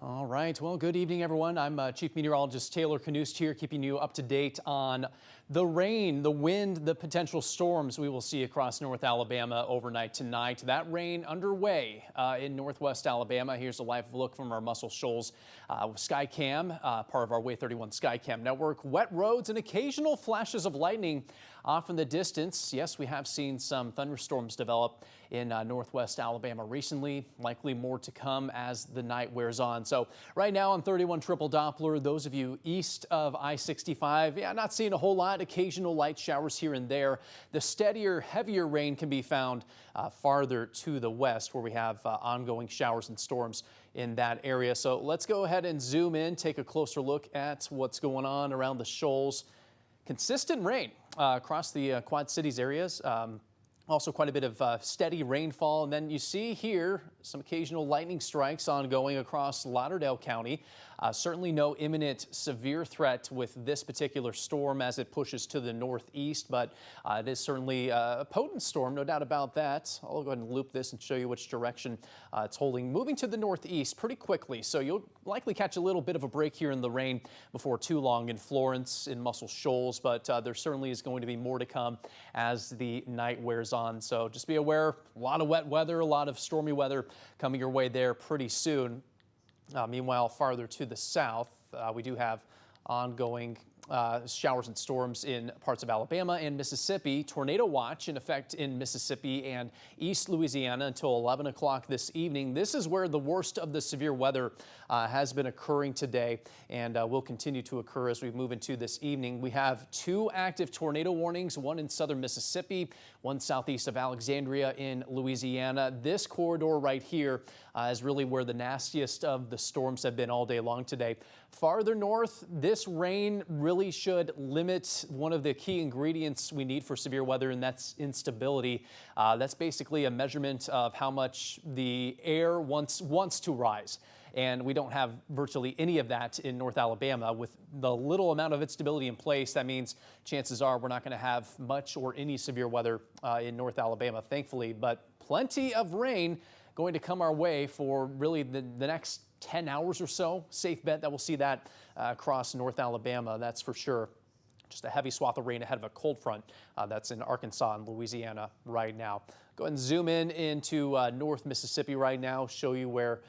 All right. Well, good evening, everyone. I'm Chief Meteorologist Taylor Canoost here, keeping you up to date on the rain, the wind, the potential storms we will see across North Alabama overnight tonight. That rain underway in northwest Alabama. Here's a live look from our Muscle Shoals Skycam, part of our WAAY 31 Skycam network. Wet roads and occasional flashes of lightning off in the distance. Yes, we have seen some thunderstorms develop in northwest Alabama recently. Likely more to come as the night wears on. So right now on 31 triple Doppler, those of you east of I-65, yeah, not seeing a whole lot. Occasional light showers here and there. The steadier, heavier rain can be found farther to the west, where we have ongoing showers and storms in that area. So let's go ahead and zoom in, take a closer look at what's going on around the shoals. Consistent rain across the Quad Cities areas. Also quite a bit of steady rainfall. And then you see here some occasional lightning strikes ongoing across Lauderdale County. Certainly no imminent severe threat with this particular storm as it pushes to the northeast, but it is certainly a potent storm, no doubt about that. I'll go ahead and loop this and show you which direction it's holding. Moving to the northeast pretty quickly, so you'll likely catch a little bit of a break here in the rain before too long in Florence, in Muscle Shoals, but there certainly is going to be more to come as the night wears on. So just be aware, a lot of wet weather, a lot of stormy weather coming your way there pretty soon. Meanwhile, farther to the south, we do have ongoing showers and storms in parts of Alabama and Mississippi. Tornado watch in effect in Mississippi and East Louisiana until 11 o'clock this evening. This is where the worst of the severe weather has been occurring today and will continue to occur as we move into this evening. We have two active tornado warnings, one in southern Mississippi, one southeast of Alexandria in Louisiana. This corridor right here is really where the nastiest of the storms have been all day long today. Farther north, this rain really should limit one of the key ingredients we need for severe weather, and that's instability. That's basically a measurement of how much the air wants to rise. And we don't have virtually any of that in North Alabama. With the little amount of instability in place, that means chances are we're not going to have much or any severe weather in North Alabama, thankfully, but plenty of rain going to come our way for really the next 10 hours or so. Safe bet that we'll see that across North Alabama, that's for sure. Just a heavy swath of rain ahead of a cold front that's in Arkansas and Louisiana right now. Go ahead and zoom in into North Mississippi right now, show you where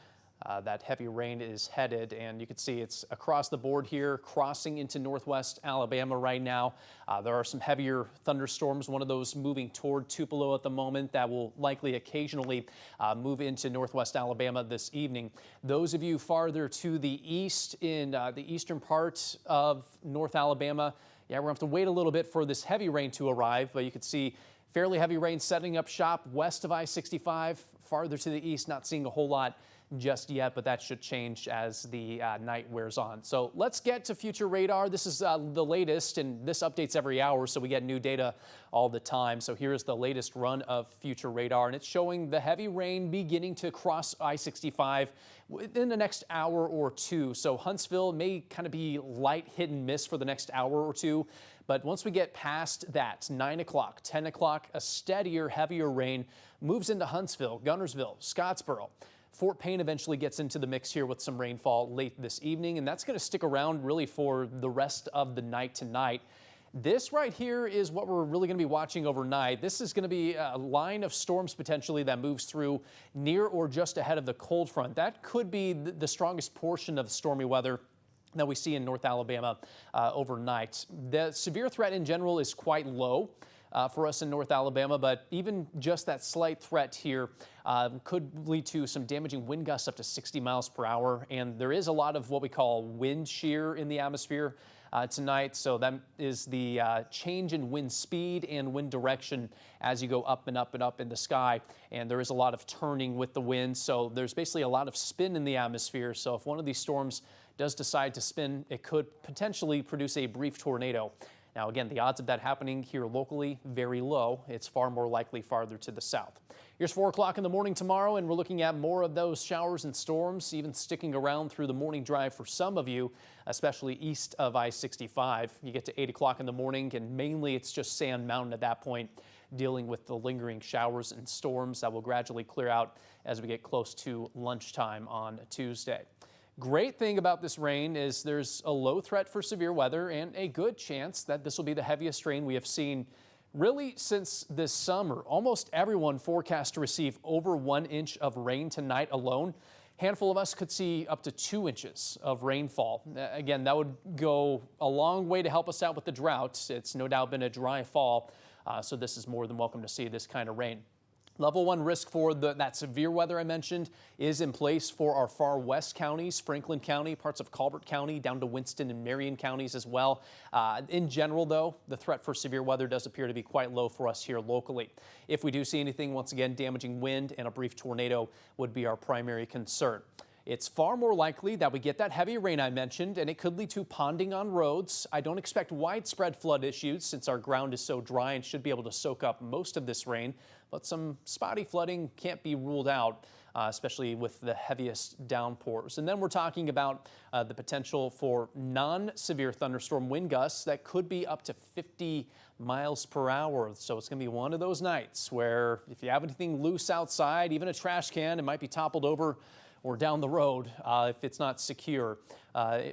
that heavy rain is headed, and you can see it's across the board here, crossing into northwest Alabama right now. There are some heavier thunderstorms, one of those moving toward Tupelo at the moment that will likely occasionally move into northwest Alabama this evening. Those of you farther to the east in the eastern part of North Alabama, yeah, we're going to have to wait a little bit for this heavy rain to arrive, but you can see fairly heavy rain setting up shop west of I-65. Farther to the east, not seeing a whole lot just yet, but that should change as the night wears on. So let's get to future radar. This is the latest, and this updates every hour, so we get new data all the time. So here's the latest run of future radar, and it's showing the heavy rain beginning to cross I-65 within the next hour or two. So Huntsville may kind of be light hit and miss for the next hour or two, but once we get past that, 9 o'clock, 10 o'clock, a steadier, heavier rain moves into Huntsville, Guntersville, Scottsboro. Fort Payne eventually gets into the mix here with some rainfall late this evening, and that's going to stick around really for the rest of the night tonight. This right here is what we're really going to be watching overnight. This is going to be a line of storms potentially that moves through near or just ahead of the cold front. That could be the strongest portion of stormy weather that we see in North Alabama overnight. The severe threat in general is quite low for us in North Alabama, but even just that slight threat here could lead to some damaging wind gusts up to 60 miles per hour. And there is a lot of what we call wind shear in the atmosphere tonight. So that is the change in wind speed and wind direction as you go up and up and up in the sky. And there is a lot of turning with the wind. So there's basically a lot of spin in the atmosphere. So if one of these storms does decide to spin, it could potentially produce a brief tornado. Now, again, the odds of that happening here locally, very low. It's far more likely farther to the south. Here's 4 o'clock in the morning tomorrow, and we're looking at more of those showers and storms, even sticking around through the morning drive for some of you, especially east of I-65. You get to 8 o'clock in the morning, and mainly it's just Sand Mountain at that point, dealing with the lingering showers and storms that will gradually clear out as we get close to lunchtime on Tuesday. Great thing about this rain is there's a low threat for severe weather and a good chance that this will be the heaviest rain we have seen really since this summer. Almost everyone forecast to receive over 1 inch of rain tonight alone. Handful of us could see up to 2 inches of rainfall. Again, that would go a long way to help us out with the drought. It's no doubt been a dry fall, so this is more than welcome to see this kind of rain. Level 1 risk for that severe weather I mentioned is in place for our far west counties, Franklin County, parts of Colbert County, down to Winston and Marion counties as well. In general, though, the threat for severe weather does appear to be quite low for us here locally. If we do see anything, once again, damaging wind and a brief tornado would be our primary concern. It's far more likely that we get that heavy rain I mentioned, and it could lead to ponding on roads. I don't expect widespread flood issues since our ground is so dry and should be able to soak up most of this rain, but some spotty flooding can't be ruled out, especially with the heaviest downpours. And then we're talking about the potential for non-severe thunderstorm wind gusts that could be up to 50 miles per hour. So it's going to be one of those nights where if you have anything loose outside, even a trash can, it might be toppled over or down the road if it's not secure.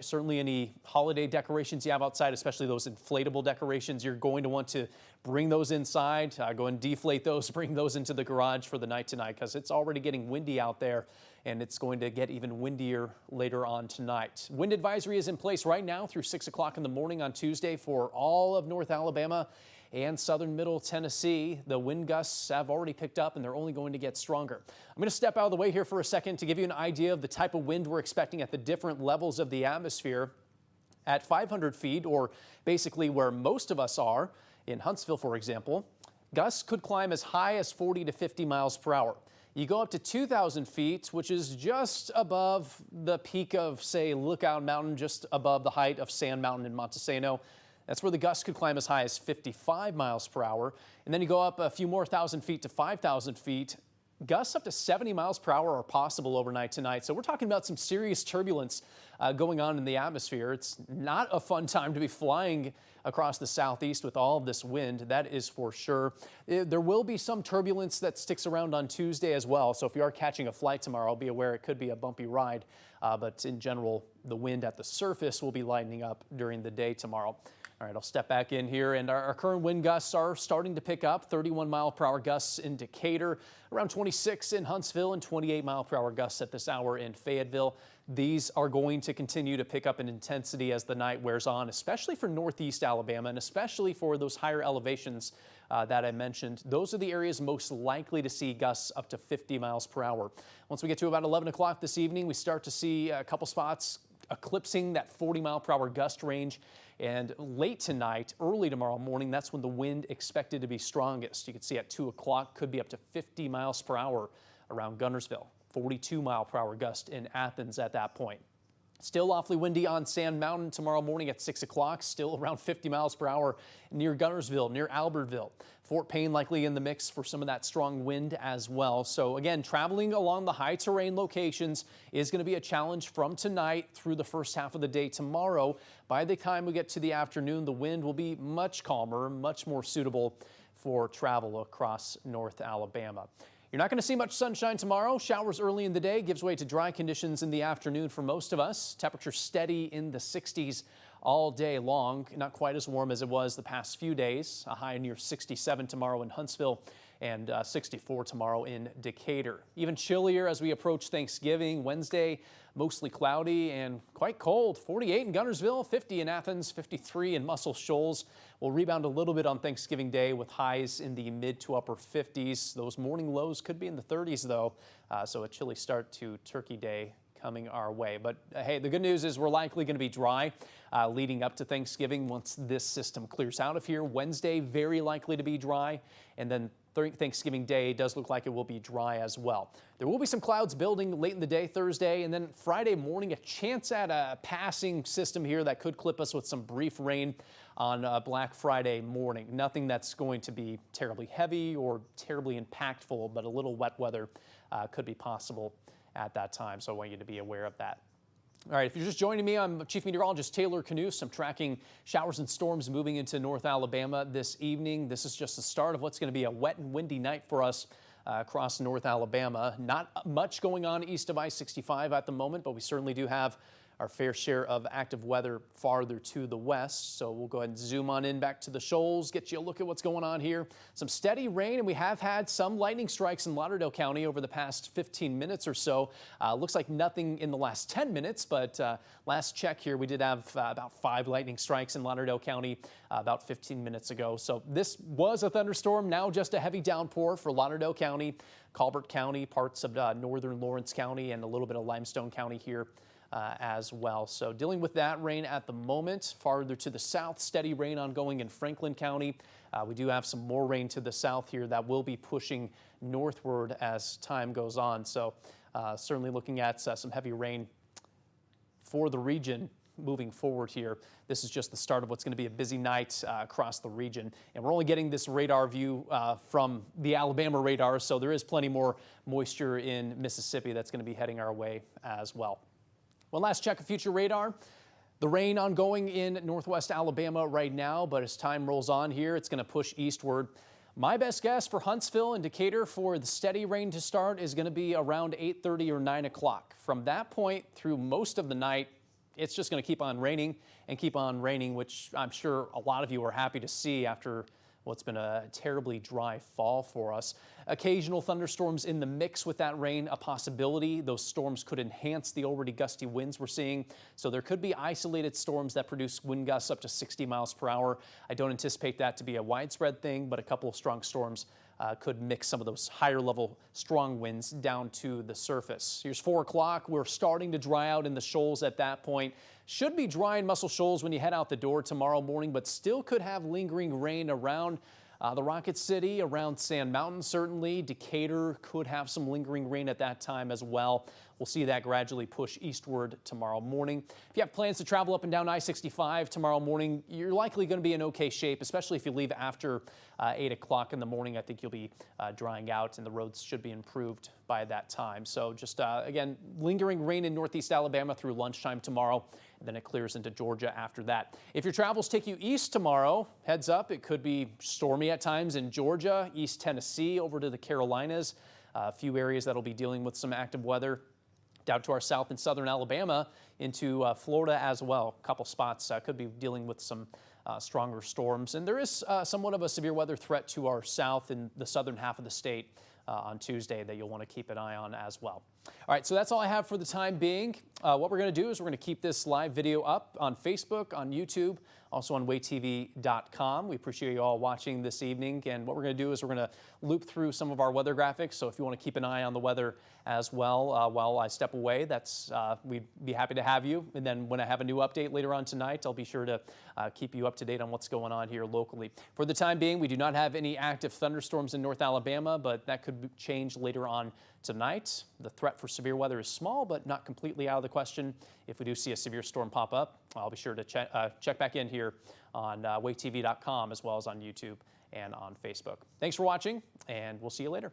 Certainly any holiday decorations you have outside, especially those inflatable decorations, you're going to want to bring those inside, go and deflate those, bring those into the garage for the night tonight because it's already getting windy out there and it's going to get even windier later on tonight. Wind advisory is in place right now through 6 o'clock in the morning on Tuesday for all of North Alabama and southern middle Tennessee. The wind gusts have already picked up and they're only going to get stronger. I'm going to step out of the way here for a second to give you an idea of the type of wind we're expecting at the different levels of the atmosphere. At 500 feet, or basically where most of us are, in Huntsville, for example, gusts could climb as high as 40 to 50 miles per hour. You go up to 2,000 feet, which is just above the peak of, say, Lookout Mountain, just above the height of Sand Mountain in Montesano. That's where the gusts could climb as high as 55 miles per hour. And then you go up a few more thousand feet to 5,000 feet. Gusts up to 70 miles per hour are possible overnight tonight. So we're talking about some serious turbulence going on in the atmosphere. It's not a fun time to be flying across the southeast with all of this wind, that is for sure. There will be some turbulence that sticks around on Tuesday as well. So if you are catching a flight tomorrow, be aware it could be a bumpy ride. But in general, the wind at the surface will be lightening up during the day tomorrow. All right, I'll step back in here, and our current wind gusts are starting to pick up. 31 mile per hour gusts in Decatur, around 26 in Huntsville, and 28 mile per hour gusts at this hour in Fayetteville. These are going to continue to pick up in intensity as the night wears on, especially for northeast Alabama, and especially for those higher elevations that I mentioned. Those are the areas most likely to see gusts up to 50 miles per hour. Once we get to about 11 o'clock this evening, we start to see a couple spots eclipsing that 40 mile per hour gust range. And late tonight, early tomorrow morning, that's when the wind expected to be strongest. You can see at 2 o'clock could be up to 50 miles per hour around Guntersville, 42 mile per hour gust in Athens at that point. Still awfully windy on Sand Mountain tomorrow morning at 6 o'clock, still around 50 miles per hour near Guntersville, near Albertville. Fort Payne likely in the mix for some of that strong wind as well. So again, traveling along the high terrain locations is going to be a challenge from tonight through the first half of the day tomorrow. By the time we get to the afternoon, the wind will be much calmer, much more suitable for travel across North Alabama. You're not going to see much sunshine tomorrow. Showers early in the day gives way to dry conditions in the afternoon for most of us. Temperature steady in the 60s all day long. Not quite as warm as it was the past few days. A high near 67 tomorrow in Huntsville and 64 tomorrow in Decatur. Even chillier as we approach Thanksgiving. Wednesday, mostly cloudy and quite cold. 48 in Guntersville, 50 in Athens, 53 in Muscle Shoals. We'll rebound a little bit on Thanksgiving Day with highs in the mid to upper 50s. Those morning lows could be in the 30s though, so a chilly start to Turkey Day coming our way. But hey, the good news is we're likely going to be dry leading up to Thanksgiving once this system clears out of here. Wednesday, very likely to be dry, and then Thanksgiving Day does look like it will be dry as well. There will be some clouds building late in the day Thursday, and then Friday morning, a chance at a passing system here that could clip us with some brief rain on Black Friday morning. Nothing that's going to be terribly heavy or terribly impactful, but a little wet weather could be possible at that time, so I want you to be aware of that. All right, if you're just joining me, I'm Chief Meteorologist Taylor Canoose. I'm tracking showers and storms moving into North Alabama this evening. This is just the start of what's going to be a wet and windy night for us across North Alabama. Not much going on east of I-65 at the moment, but we certainly do have our fair share of active weather farther to the west. So we'll go ahead and zoom on in back to the shoals, get you a look at what's going on here. Some steady rain, and we have had some lightning strikes in Lauderdale County over the past 15 minutes or so. Looks like nothing in the last 10 minutes, but last check here, we did have about 5 lightning strikes in Lauderdale County about 15 minutes ago. So this was a thunderstorm, now just a heavy downpour for Lauderdale County, Colbert County, parts of northern Lawrence County, and a little bit of Limestone County here as well. So dealing with that rain at the moment. Farther to the south, steady rain ongoing in Franklin County. We do have some more rain to the south here that will be pushing northward as time goes on. So certainly looking at some heavy rain for the region moving forward here. This is just the start of what's going to be a busy night across the region. And we're only getting this radar view from the Alabama radar, so there is plenty more moisture in Mississippi that's going to be heading our way as well. One last check of future radar. The rain ongoing in northwest Alabama right now, but as time rolls on here, it's going to push eastward. My best guess for Huntsville and Decatur for the steady rain to start is going to be around 8:30 or 9 o'clock. From that point through most of the night, it's just going to keep on raining and keep on raining, which I'm sure a lot of you are happy to see after what's been a terribly dry fall for us. Occasional thunderstorms in the mix with that rain, a possibility. Those storms could enhance the already gusty winds we're seeing. So there could be isolated storms that produce wind gusts up to 60 miles per hour. I don't anticipate that to be a widespread thing, but a couple of strong storms could mix some of those higher level strong winds down to the surface. Here's 4 o'clock. We're starting to dry out in the shoals at that point. Should be dry in Muscle Shoals when you head out the door tomorrow morning, but still could have lingering rain around the Rocket City, around Sand Mountain certainly. Decatur could have some lingering rain at that time as well. We'll see that gradually push eastward tomorrow morning. If you have plans to travel up and down I-65 tomorrow morning, you're likely going to be in okay shape, especially if you leave after 8 o'clock in the morning. I think you'll be drying out and the roads should be improved by that time. So just again, lingering rain in northeast Alabama through lunchtime tomorrow, and then it clears into Georgia after that. If your travels take you east tomorrow, heads up, it could be stormy at times in Georgia, East Tennessee, over to the Carolinas. A few areas that'll be dealing with some active weather. Down to our south and southern Alabama into Florida as well. A couple spots could be dealing with some stronger storms. And there is somewhat of a severe weather threat to our south in the southern half of the state on Tuesday that you'll want to keep an eye on as well. All right, so that's all I have for the time being. What we're going to do is we're going to keep this live video up on Facebook, on YouTube, also on WAAYTV.com. We appreciate you all watching this evening. And what we're going to do is we're going to loop through some of our weather graphics. So if you want to keep an eye on the weather as well while I step away, we'd be happy to have you. And then when I have a new update later on tonight, I'll be sure to keep you up to date on what's going on here locally. For the time being, we do not have any active thunderstorms in North Alabama, but that could change later on tonight. The threat for severe weather is small, but not completely out of the question. If we do see a severe storm pop up, I'll be sure to check back in here on WAAYTV.com as well as on YouTube and on Facebook. Thanks for watching, and we'll see you later.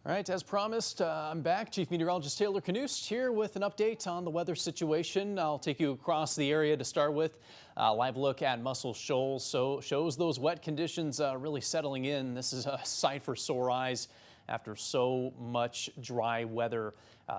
All right, as promised, I'm back. Chief Meteorologist Taylor Canoost here with an update on the weather situation. I'll take you across the area to start with. Live look at Muscle Shoals shows those wet conditions really settling in. This is a sight for sore eyes after so much dry weather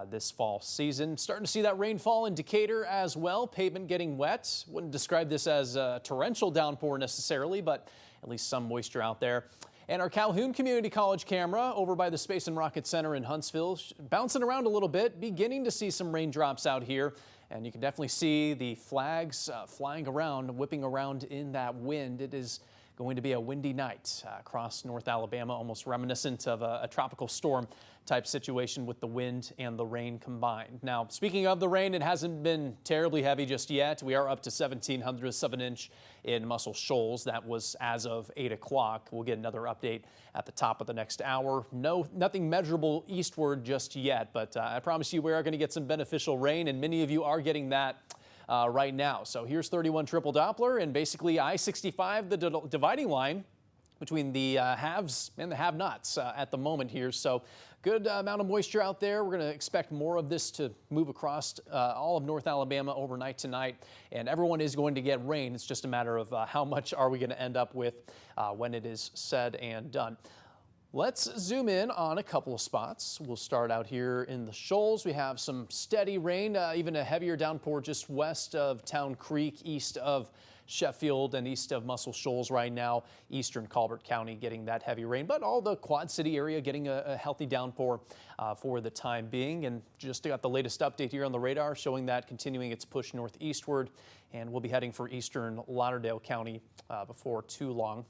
this fall season. Starting to see that rainfall in Decatur as well. Pavement getting wet. Wouldn't describe this as a torrential downpour necessarily, but at least some moisture out there. And our Calhoun Community College camera over by the Space and Rocket Center in Huntsville, bouncing around a little bit, beginning to see some raindrops out here. And you can definitely see the flags flying around, whipping around in that wind. It is going to be a windy night across North Alabama, almost reminiscent of a tropical storm type situation with the wind and the rain combined. Now, speaking of the rain, it hasn't been terribly heavy just yet. We are up to 1,700ths of an inch in Muscle Shoals. That was as of 8 o'clock. We'll get another update at the top of the next hour. Nothing measurable eastward just yet, but I promise you we are going to get some beneficial rain, and many of you are getting that right now. So here's 31 triple Doppler and basically I-65, the dividing line between the haves and the have-nots at the moment here. So good amount of moisture out there. We're going to expect more of this to move across all of North Alabama overnight tonight, and everyone is going to get rain. It's just a matter of how much are we going to end up with when it is said and done. Let's zoom in on a couple of spots. We'll start out here in the Shoals. We have some steady rain, even a heavier downpour just west of Town Creek, east of Sheffield and east of Muscle Shoals right now. Eastern Colbert County getting that heavy rain, but all the Quad City area getting a healthy downpour for the time being. And just got the latest update here on the radar showing that continuing its push northeastward, and we'll be heading for eastern Lauderdale County before too long.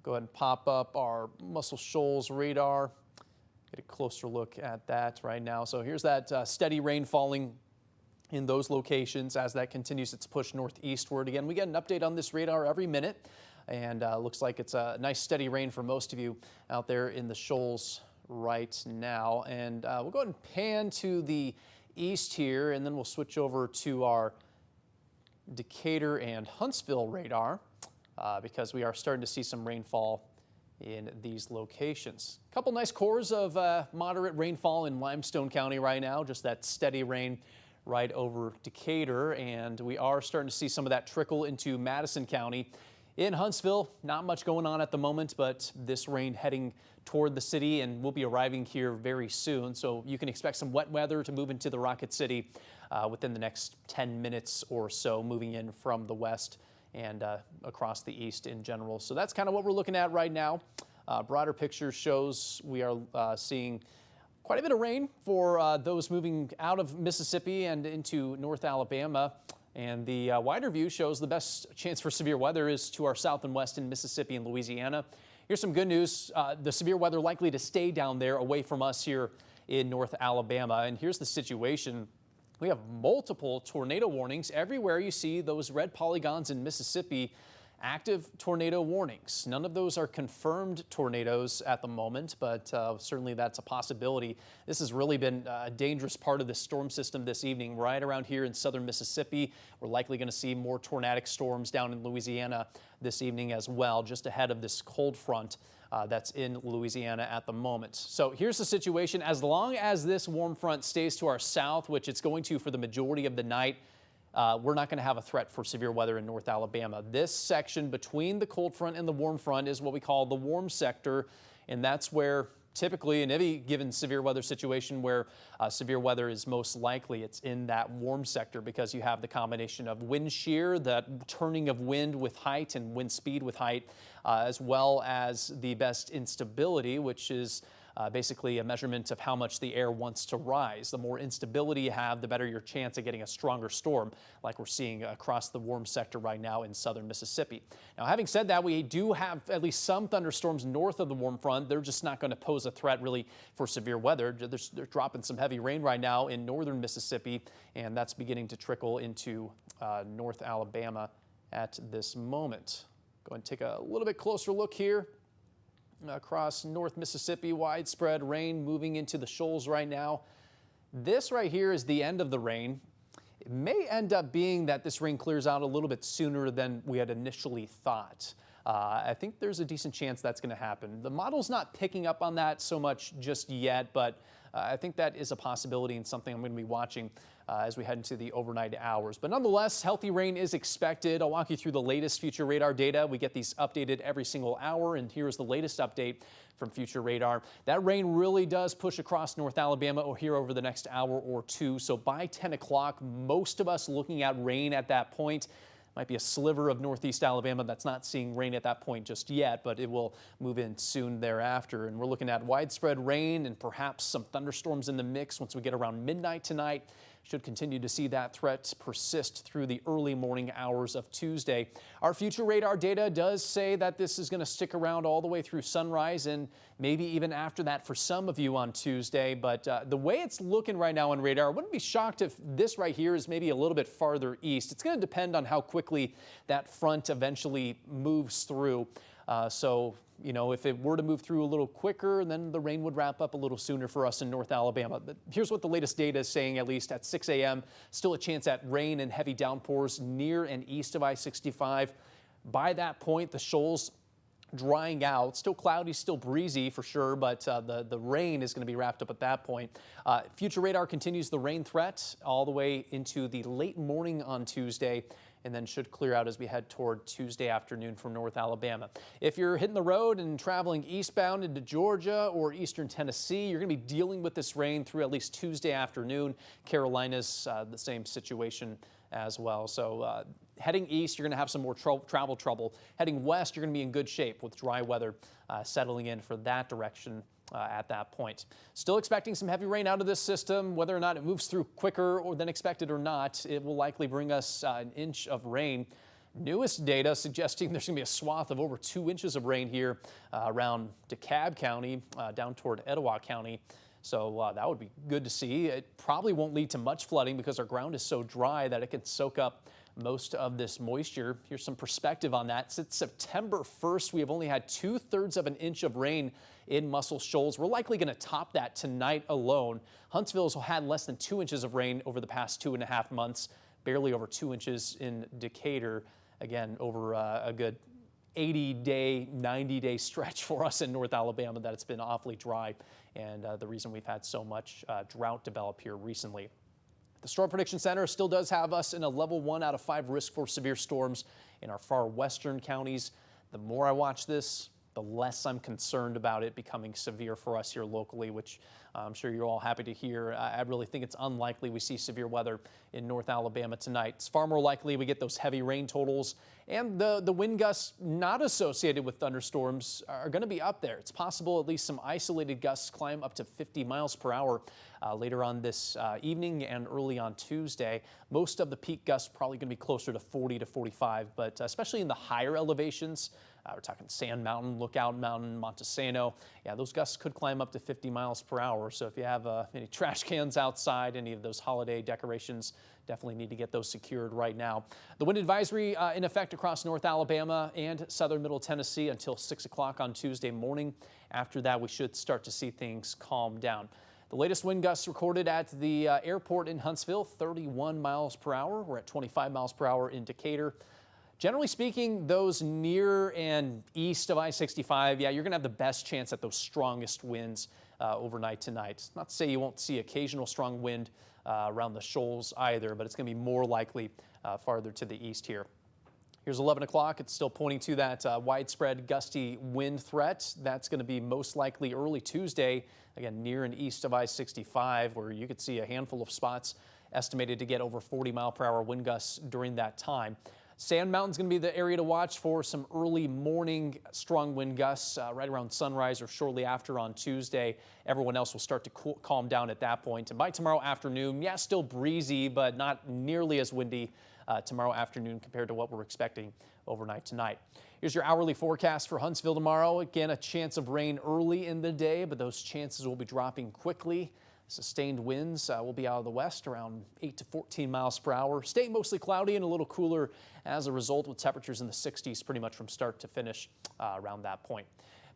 Go ahead and pop up our Muscle Shoals radar. Get a closer look at that right now. So here's that steady rain falling in those locations as that continues its push northeastward. Again, we get an update on this radar every minute, and looks like it's a nice steady rain for most of you out there in the Shoals right now. And we'll go ahead and pan to the east here, and then we'll switch over to our Decatur and Huntsville radar. Because we are starting to see some rainfall in these locations. A couple nice cores of moderate rainfall in Limestone County right now, just that steady rain right over Decatur, and we are starting to see some of that trickle into Madison County. In Huntsville, not much going on at the moment, but this rain heading toward the city and will be arriving here very soon, so you can expect some wet weather to move into the Rocket City within the next 10 minutes or so, moving in from the west and across the east in general. So that's kind of what we're looking at right now. Broader picture shows we are seeing quite a bit of rain for those moving out of Mississippi and into North Alabama. And the wider view shows the best chance for severe weather is to our south and west in Mississippi and Louisiana. Here's some good news. The severe weather likely to stay down there away from us here in North Alabama. And here's the situation. We have multiple tornado warnings everywhere. You see those red polygons in Mississippi, active tornado warnings. None of those are confirmed tornadoes at the moment, but certainly that's a possibility. This has really been a dangerous part of the storm system this evening, right around here in southern Mississippi. We're likely going to see more tornadic storms down in Louisiana this evening as well, just ahead of this cold front that's in Louisiana at the moment. So here's the situation. As long as this warm front stays to our south, which it's going to for the majority of the night, we're not going to have a threat for severe weather in North Alabama. This section between the cold front and the warm front is what we call the warm sector, and that's where typically in any given severe weather situation where severe weather is most likely, it's in that warm sector because you have the combination of wind shear, that turning of wind with height and wind speed with height, as well as the best instability, which is basically a measurement of how much the air wants to rise. The more instability you have, the better your chance of getting a stronger storm, like we're seeing across the warm sector right now in southern Mississippi. Now, having said that, we do have at least some thunderstorms north of the warm front. They're just not going to pose a threat really for severe weather. They're dropping some heavy rain right now in northern Mississippi, and that's beginning to trickle into North Alabama at this moment. Go ahead and take a little bit closer look here. Across North Mississippi, widespread rain moving into the Shoals right now. This right here is the end of the rain. It may end up being that this rain clears out a little bit sooner than we had initially thought. I think there's a decent chance that's going to happen. The model's not picking up on that so much just yet, but I think that is a possibility and something I'm going to be watching as we head into the overnight hours. But nonetheless, healthy rain is expected. I'll walk you through the latest future radar data. We get these updated every single hour, and here's the latest update from future radar. That rain really does push across North Alabama or here over the next hour or two. So by 10 o'clock, most of us looking at rain at that point. Might be a sliver of northeast Alabama that's not seeing rain at that point just yet, but it will move in soon thereafter. And we're looking at widespread rain and perhaps some thunderstorms in the mix once we get around midnight tonight. Should continue to see that threat persist through the early morning hours of Tuesday. Our future radar data does say that this is going to stick around all the way through sunrise and maybe even after that for some of you on Tuesday. But the way it's looking right now on radar, I wouldn't be shocked if this right here is maybe a little bit farther east. It's going to depend on how quickly that front eventually moves through. So, you know, if it were to move through a little quicker, then the rain would wrap up a little sooner for us in North Alabama. But here's what the latest data is saying, at least at 6 a.m. Still a chance at rain and heavy downpours near and east of I-65. By that point, the shoals drying out. Still cloudy, still breezy for sure, but the rain is going to be wrapped up at that point. Future radar continues the rain threat all the way into the late morning on Tuesday, and then should clear out as we head toward Tuesday afternoon from North Alabama. If you're hitting the road and traveling eastbound into Georgia or eastern Tennessee, you're going to be dealing with this rain through at least Tuesday afternoon. Carolinas, the same situation as well. So heading east, you're going to have some more travel trouble. Heading west, you're going to be in good shape with dry weather settling in for that direction at that point. Still expecting some heavy rain out of this system. Whether or not it moves through quicker than expected or not, it will likely bring us an inch of rain. Newest data suggesting there's going to be a swath of over 2 inches of rain here around DeKalb County, down toward Etowah County. So that would be good to see. It probably won't lead to much flooding because our ground is so dry that it can soak up most of this moisture. Here's some perspective on that. Since September 1st, we have only had 2/3 of an inch of rain in Muscle Shoals. We're likely going to top that tonight alone. Huntsville's had less than 2 inches of rain over the past 2.5 months, barely over 2 inches in Decatur. Again, over a good 80-day, 90-day stretch for us in North Alabama that it's been awfully dry, and the reason we've had so much drought develop here recently. The Storm Prediction Center still does have us in a level 1 out of 5 risk for severe storms in our far western counties. The more I watch this, the less I'm concerned about it becoming severe for us here locally, which I'm sure you're all happy to hear. I really think it's unlikely we see severe weather in North Alabama tonight. It's far more likely we get those heavy rain totals, and the wind gusts not associated with thunderstorms are going to be up there. It's possible at least some isolated gusts climb up to 50 miles per hour later on this evening and early on Tuesday. Most of the peak gusts probably going to be closer to 40 to 45, but especially in the higher elevations, we're talking Sand Mountain, Lookout Mountain, Montesano. Yeah, those gusts could climb up to 50 miles per hour. So if you have any trash cans outside, any of those holiday decorations, definitely need to get those secured right now. The wind advisory in effect across North Alabama and southern middle Tennessee until 6 o'clock on Tuesday morning. After that, we should start to see things calm down. The latest wind gusts recorded at the airport in Huntsville, 31 miles per hour. We're at 25 miles per hour in Decatur. Generally speaking, those near and east of I-65, yeah, you're going to have the best chance at those strongest winds overnight tonight. Not to say you won't see occasional strong wind around the shoals either, but it's going to be more likely farther to the east here. Here's 11 o'clock. It's still pointing to that widespread gusty wind threat. That's going to be most likely early Tuesday, again, near and east of I-65, where you could see a handful of spots estimated to get over 40-mile-per-hour wind gusts during that time. Sand Mountain's going to be the area to watch for some early morning strong wind gusts right around sunrise or shortly after on Tuesday. Everyone else will start to calm down at that point. And by tomorrow afternoon, yeah, still breezy, but not nearly as windy tomorrow afternoon compared to what we're expecting overnight tonight. Here's your hourly forecast for Huntsville tomorrow. Again, a chance of rain early in the day, but those chances will be dropping quickly. Sustained winds will be out of the west around 8 to 14 miles per hour. Staying mostly cloudy and a little cooler as a result, with temperatures in the 60s pretty much from start to finish around that point.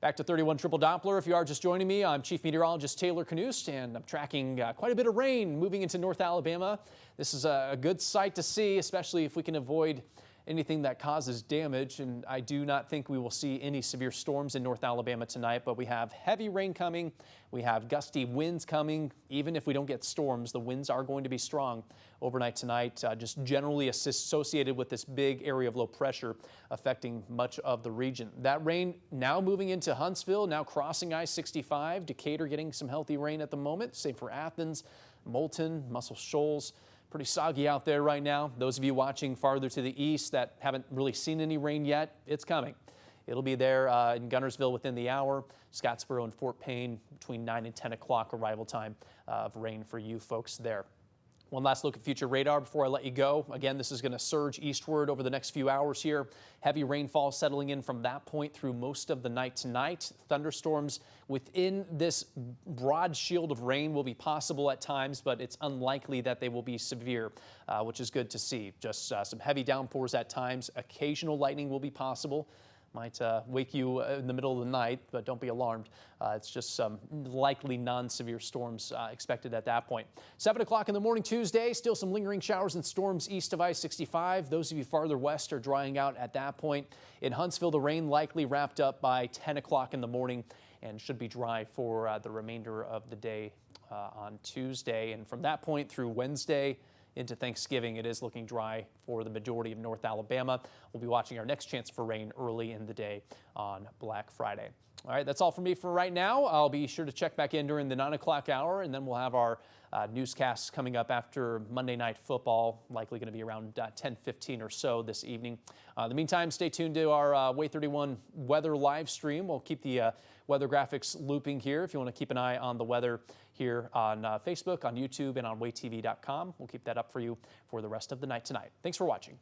Back to 31 triple Doppler. If you are just joining me, I'm Chief Meteorologist Taylor Knust, and I'm tracking quite a bit of rain moving into North Alabama. This is a good sight to see, especially if we can avoid anything that causes damage, and I do not think we will see any severe storms in North Alabama tonight, but we have heavy rain coming. We have gusty winds coming. Even if we don't get storms, the winds are going to be strong overnight tonight, just generally associated with this big area of low pressure affecting much of the region. That rain now moving into Huntsville, now crossing I-65. Decatur getting some healthy rain at the moment. Same for Athens, Moulton, Muscle Shoals. Pretty soggy out there right now. Those of you watching farther to the east that haven't really seen any rain yet, it's coming. It'll be there in Guntersville within the hour. Scottsboro and Fort Payne between 9 and 10 o'clock arrival time of rain for you folks there. One last look at future radar before I let you go. Again, this is going to surge eastward over the next few hours here. Heavy rainfall settling in from that point through most of the night tonight. Thunderstorms within this broad shield of rain will be possible at times, but it's unlikely that they will be severe, which is good to see. Just some heavy downpours at times. Occasional lightning will be possible. Might wake you in the middle of the night, but don't be alarmed. It's just some likely non-severe storms expected at that point. 7 o'clock in the morning Tuesday, still some lingering showers and storms east of I-65. Those of you farther west are drying out at that point. In Huntsville, the rain likely wrapped up by 10 o'clock in the morning and should be dry for the remainder of the day on Tuesday. And from that point through Wednesday, into Thanksgiving, it is looking dry for the majority of North Alabama. We'll be watching our next chance for rain early in the day on Black Friday. All right, that's all for me for right now. I'll be sure to check back in during the 9 o'clock hour, and then we'll have our newscasts coming up after Monday Night Football, likely going to be around 10:15 or so this evening. In the meantime, stay tuned to our WAAY 31 weather live stream. We'll keep the weather graphics looping here if you want to keep an eye on the weather here on Facebook, on YouTube, and on WAAYTV.com. We'll keep that up for you for the rest of the night tonight. Thanks for watching.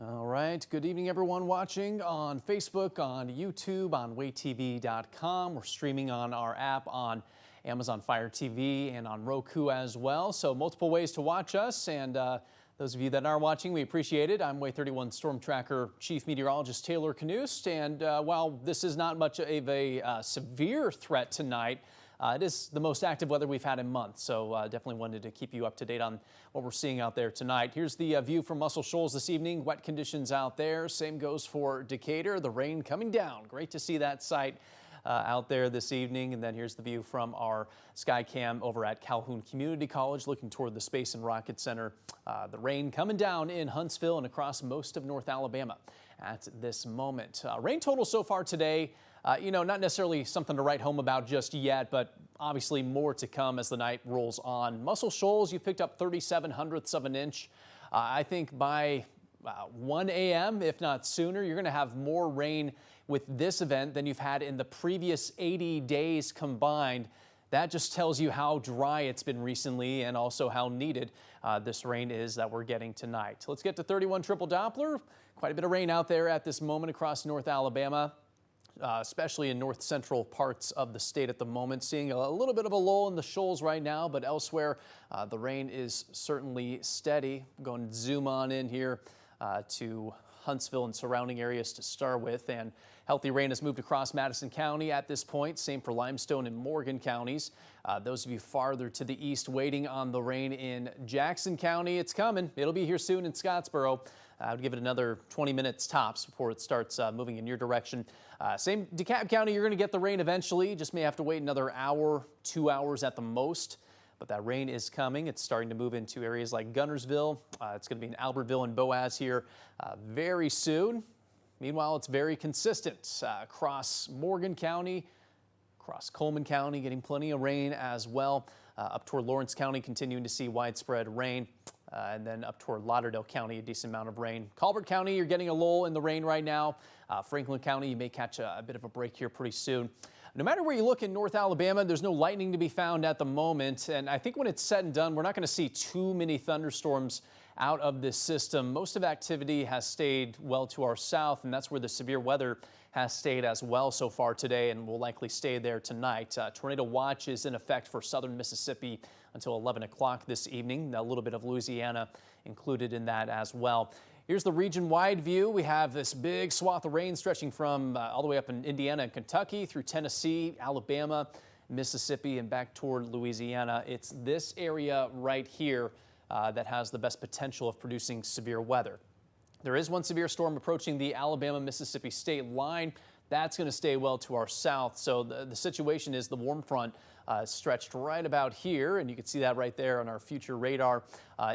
All right, good evening everyone watching on Facebook, on YouTube, on WAAYTV.com. We're streaming on our app on Amazon Fire TV and on Roku as well. So multiple ways to watch us, and those of you that are watching, we appreciate it. I'm WAAY 31 Storm Tracker Chief Meteorologist Taylor Knust, and while this is not much of a severe threat tonight, it is the most active weather we've had in months, so definitely wanted to keep you up to date on what we're seeing out there tonight. Here's the view from Muscle Shoals this evening. Wet conditions out there. Same goes for Decatur. The rain coming down. Great to see that sight out there this evening. And then here's the view from our sky cam over at Calhoun Community College, looking toward the Space and Rocket Center. The rain coming down in Huntsville and across most of North Alabama at this moment. Rain total so far today, not necessarily something to write home about just yet, but obviously more to come as the night rolls on. Muscle Shoals, you picked up 37/100ths of an inch. I think by 1 a.m., if not sooner, you're going to have more rain with this event than you've had in the previous 80 days combined. That just tells you how dry it's been recently and also how needed this rain is that we're getting tonight. Let's get to 31 triple Doppler. Quite a bit of rain out there at this moment across North Alabama. Especially in north central parts of the state at the moment. Seeing a little bit of a lull in the shoals right now, but elsewhere the rain is certainly steady. I'm going to zoom on in here to Huntsville and surrounding areas to start with, and healthy rain has moved across Madison County at this point. Same for Limestone and Morgan counties. Those of you farther to the east waiting on the rain in Jackson County, it's coming. It'll be here soon in Scottsboro. I would give it another 20 minutes tops before it starts moving in your direction. Same DeKalb County, you're going to get the rain eventually. Just may have to wait another hour, 2 hours at the most. But that rain is coming. It's starting to move into areas like Gunnersville. It's going to be in Albertville and Boaz here very soon. Meanwhile, it's very consistent across Morgan County, across Coleman County, getting plenty of rain as well. Up toward Lawrence County, continuing to see widespread rain. And then up toward Lauderdale County, a decent amount of rain. Colbert County, you're getting a lull in the rain right now. Franklin County, you may catch a bit of a break here pretty soon. No matter where you look in North Alabama, there's no lightning to be found at the moment. And I think when it's said and done, we're not going to see too many thunderstorms out of this system. Most of activity has stayed well to our south, and that's where the severe weather has stayed as well so far today and will likely stay there tonight. Tornado watch is in effect for southern Mississippi until 11 o'clock this evening. A little bit of Louisiana included in that as well. Here's the region-wide view. We have this big swath of rain stretching from all the way up in Indiana and Kentucky through Tennessee, Alabama, Mississippi, and back toward Louisiana. It's this area right here that has the best potential of producing severe weather. There is one severe storm approaching the Alabama-Mississippi state line. That's going to stay well to our south. So the situation is the warm front stretched right about here, and you can see that right there on our future radar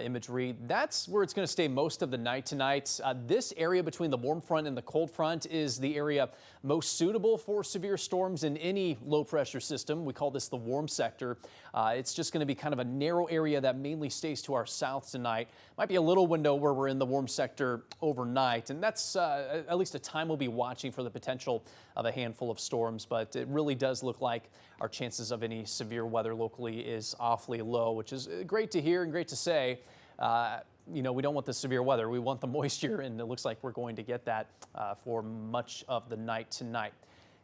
imagery. That's where it's going to stay most of the night tonight. This area between the warm front and the cold front is the area most suitable for severe storms in any low pressure system. We call this the warm sector. It's just going to be kind of a narrow area that mainly stays to our south tonight. Might be a little window where we're in the warm sector overnight, and that's at least a time we'll be watching for the potential of a handful of storms, but it really does look like our chances of any severe weather locally is awfully low, which is great to hear and great to say. We don't want the severe weather. We want the moisture, and it looks like we're going to get that for much of the night tonight.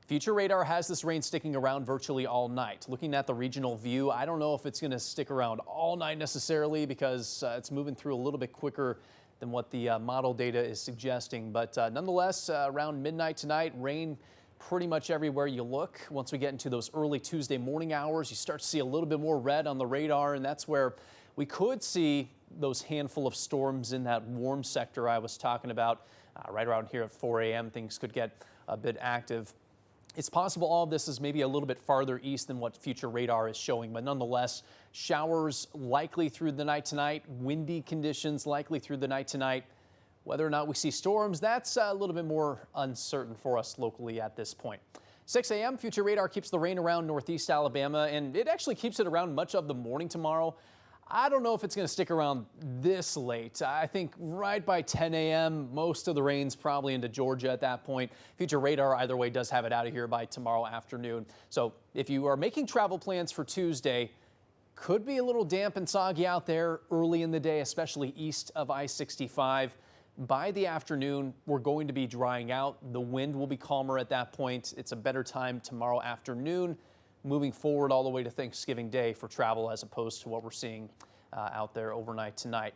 Future radar has this rain sticking around virtually all night. Looking at the regional view, I don't know if it's going to stick around all night necessarily because it's moving through a little bit quicker than what the model data is suggesting. But nonetheless, around midnight tonight, rain pretty much everywhere you look. Once we get into those early Tuesday morning hours, you start to see a little bit more red on the radar, and that's where we could see those handful of storms in that warm sector I was talking about. Right around here at 4 a.m., things could get a bit active. It's possible all of this is maybe a little bit farther east than what future radar is showing, but nonetheless, showers likely through the night tonight, windy conditions likely through the night tonight. Whether or not we see storms, that's a little bit more uncertain for us locally at this point. 6 a.m., future radar keeps the rain around northeast Alabama, and it actually keeps it around much of the morning tomorrow. I don't know if it's going to stick around this late. I think right by 10 a.m., most of the rain's probably into Georgia at that point. Future radar, either way, does have it out of here by tomorrow afternoon. So if you are making travel plans for Tuesday, could be a little damp and soggy out there early in the day, especially east of I-65. By the afternoon, we're going to be drying out. The wind will be calmer at that point. It's a better time tomorrow afternoon, moving forward all the way to Thanksgiving Day for travel as opposed to what we're seeing out there overnight tonight.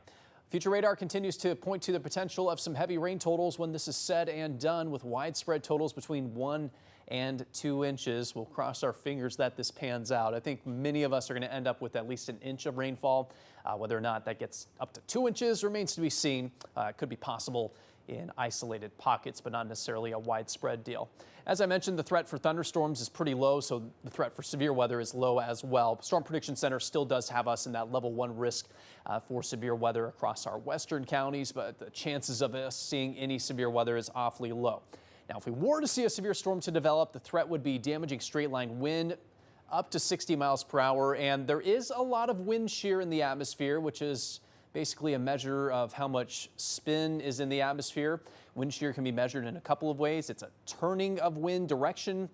Future radar continues to point to the potential of some heavy rain totals when this is said and done, with widespread totals between 1 and 2 inches. We'll cross our fingers that this pans out. I think many of us are going to end up with at least an inch of rainfall. Whether or not that gets up to 2 inches remains to be seen. It could be possible in isolated pockets, but not necessarily a widespread deal. As I mentioned, the threat for thunderstorms is pretty low, so the threat for severe weather is low as well. Storm Prediction Center still does have us in that level 1 risk for severe weather across our western counties, but the chances of us seeing any severe weather is awfully low. Now, if we were to see a severe storm to develop, the threat would be damaging straight line wind up to 60 miles per hour, and there is a lot of wind shear in the atmosphere, which is basically a measure of how much spin is in the atmosphere. Wind shear can be measured in a couple of ways. It's a turning of wind direction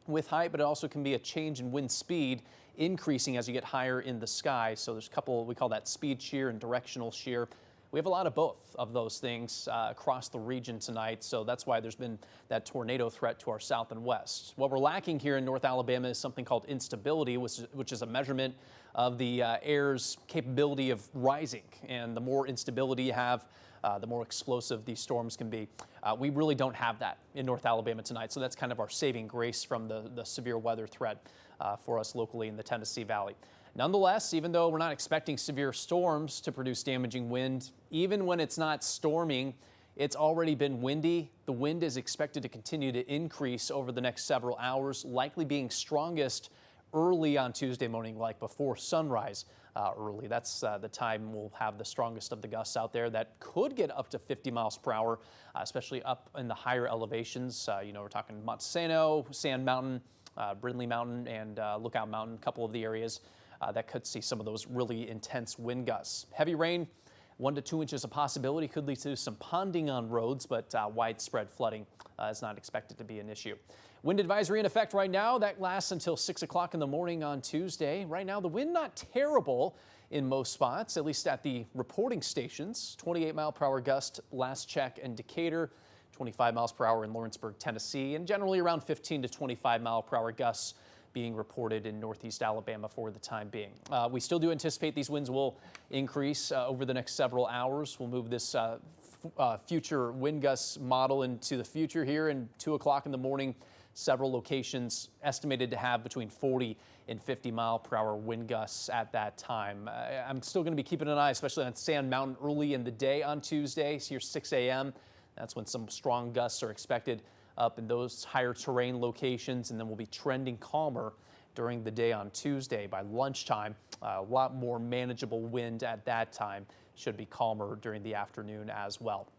with height, but it also can be a change in wind speed increasing as you get higher in the sky. So there's a couple, we call that speed shear and directional shear. We have a lot of both of those things across the region tonight, so that's why there's been that tornado threat to our south and west. What we're lacking here in North Alabama is something called instability, which is a measurement of the air's capability of rising. And the more instability you have, the more explosive these storms can be. We really don't have that in North Alabama tonight, so that's kind of our saving grace from the severe weather threat for us locally in the Tennessee Valley. Nonetheless, even though we're not expecting severe storms to produce damaging wind, even when it's not storming, it's already been windy. The wind is expected to continue to increase over the next several hours, likely being strongest early on Tuesday morning, like before sunrise early. That's the time we'll have the strongest of the gusts out there that could get up to 50 miles per hour, especially up in the higher elevations. We're talking Montesano, Sand Mountain, Brindley Mountain, and Lookout Mountain, a couple of the areas that could see some of those really intense wind gusts. Heavy rain, 1 to 2 inches a possibility, could lead to some ponding on roads, but widespread flooding is not expected to be an issue. Wind advisory in effect right now. That lasts until 6 o'clock in the morning on Tuesday. Right now, the wind not terrible in most spots, at least at the reporting stations. 28 mile per hour gust last check in Decatur, 25 miles per hour in Lawrenceburg, Tennessee, and generally around 15 to 25 mile per hour gusts being reported in northeast Alabama for the time being. We still do anticipate these winds will increase over the next several hours. We'll move this future wind gust model into the future here, in 2 o'clock in the morning. Several locations estimated to have between 40 and 50 mile per hour wind gusts at that time. I'm still going to be keeping an eye, especially on Sand Mountain early in the day on Tuesday. So here 6 a.m. That's when some strong gusts are expected up in those higher terrain locations, and then we'll be trending calmer during the day on Tuesday. By lunchtime, a lot more manageable wind at that time. Should be calmer during the afternoon as well.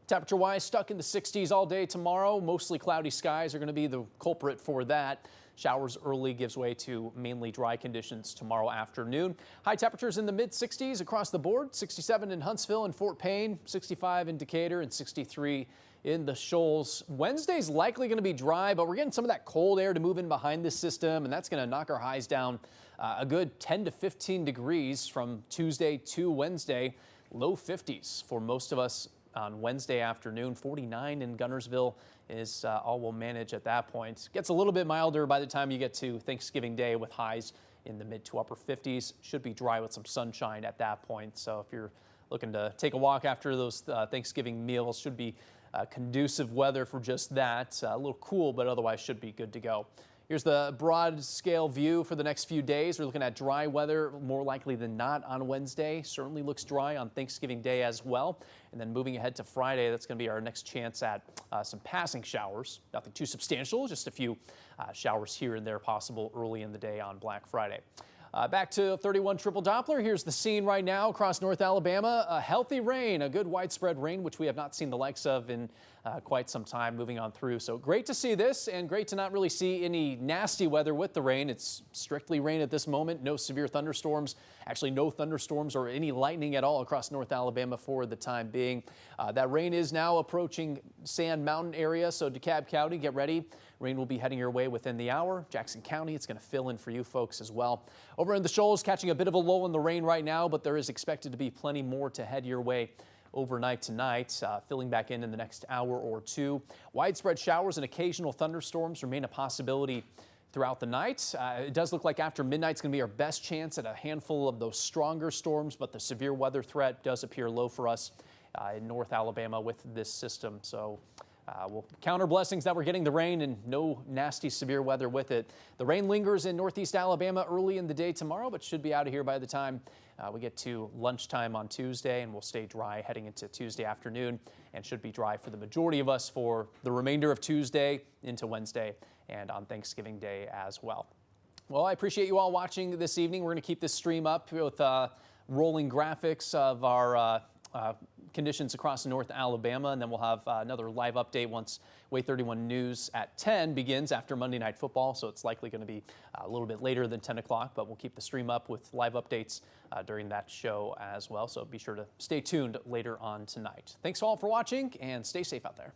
Temperature-wise, stuck in the 60s all day tomorrow. Mostly cloudy skies are going to be the culprit for that. Showers early gives way to mainly dry conditions tomorrow afternoon. High temperatures in the mid-60s across the board. 67 in Huntsville and Fort Payne, 65 in Decatur, and 63 in the Shoals. Wednesday's likely going to be dry, but we're getting some of that cold air to move in behind this system, and that's going to knock our highs down a good 10 to 15 degrees from Tuesday to Wednesday. Low 50s for most of us on Wednesday afternoon. 49 in Gunnersville is all we'll manage at that point. Gets a little bit milder by the time you get to Thanksgiving Day, with highs in the mid to upper 50s. Should be dry with some sunshine at that point. So if you're looking to take a walk after those Thanksgiving meals, should be conducive weather for just that. A little cool, but otherwise should be good to go. Here's the broad scale view for the next few days. We're looking at dry weather more likely than not on Wednesday. Certainly looks dry on Thanksgiving Day as well. And then moving ahead to Friday, that's going to be our next chance at some passing showers. Nothing too substantial, just a few showers here and there possible early in the day on Black Friday. Back to 31 triple Doppler. Here's the scene right now across North Alabama. A healthy rain, a good widespread rain, which we have not seen the likes of in quite some time moving on through. So great to see this, and great to not really see any nasty weather with the rain. It's strictly rain at this moment. No severe thunderstorms. Actually, no thunderstorms or any lightning at all across North Alabama for the time being. That rain is now approaching Sand Mountain area, so DeKalb County, get ready. Rain will be heading your way within the hour. Jackson County, it's going to fill in for you folks as well. Over in the Shoals, catching a bit of a lull in the rain right now, but there is expected to be plenty more to head your way overnight tonight, filling back in the next hour or two. Widespread showers and occasional thunderstorms remain a possibility throughout the night. It does look like after midnight is going to be our best chance at a handful of those stronger storms, but the severe weather threat does appear low for us in North Alabama with this system. So we'll count our blessings that we're getting the rain and no nasty severe weather with it. The rain lingers in northeast Alabama early in the day tomorrow, but should be out of here by the time we get to lunchtime on Tuesday, and we'll stay dry heading into Tuesday afternoon and should be dry for the majority of us for the remainder of Tuesday into Wednesday and on Thanksgiving Day as well. Well, I appreciate you all watching this evening. We're going to keep this stream up with rolling graphics of our conditions across North Alabama, and then we'll have another live update once WAAY 31 News at 10 begins after Monday Night Football, so it's likely going to be a little bit later than 10 o'clock, but we'll keep the stream up with live updates during that show as well, so be sure to stay tuned later on tonight. Thanks all for watching, and stay safe out there.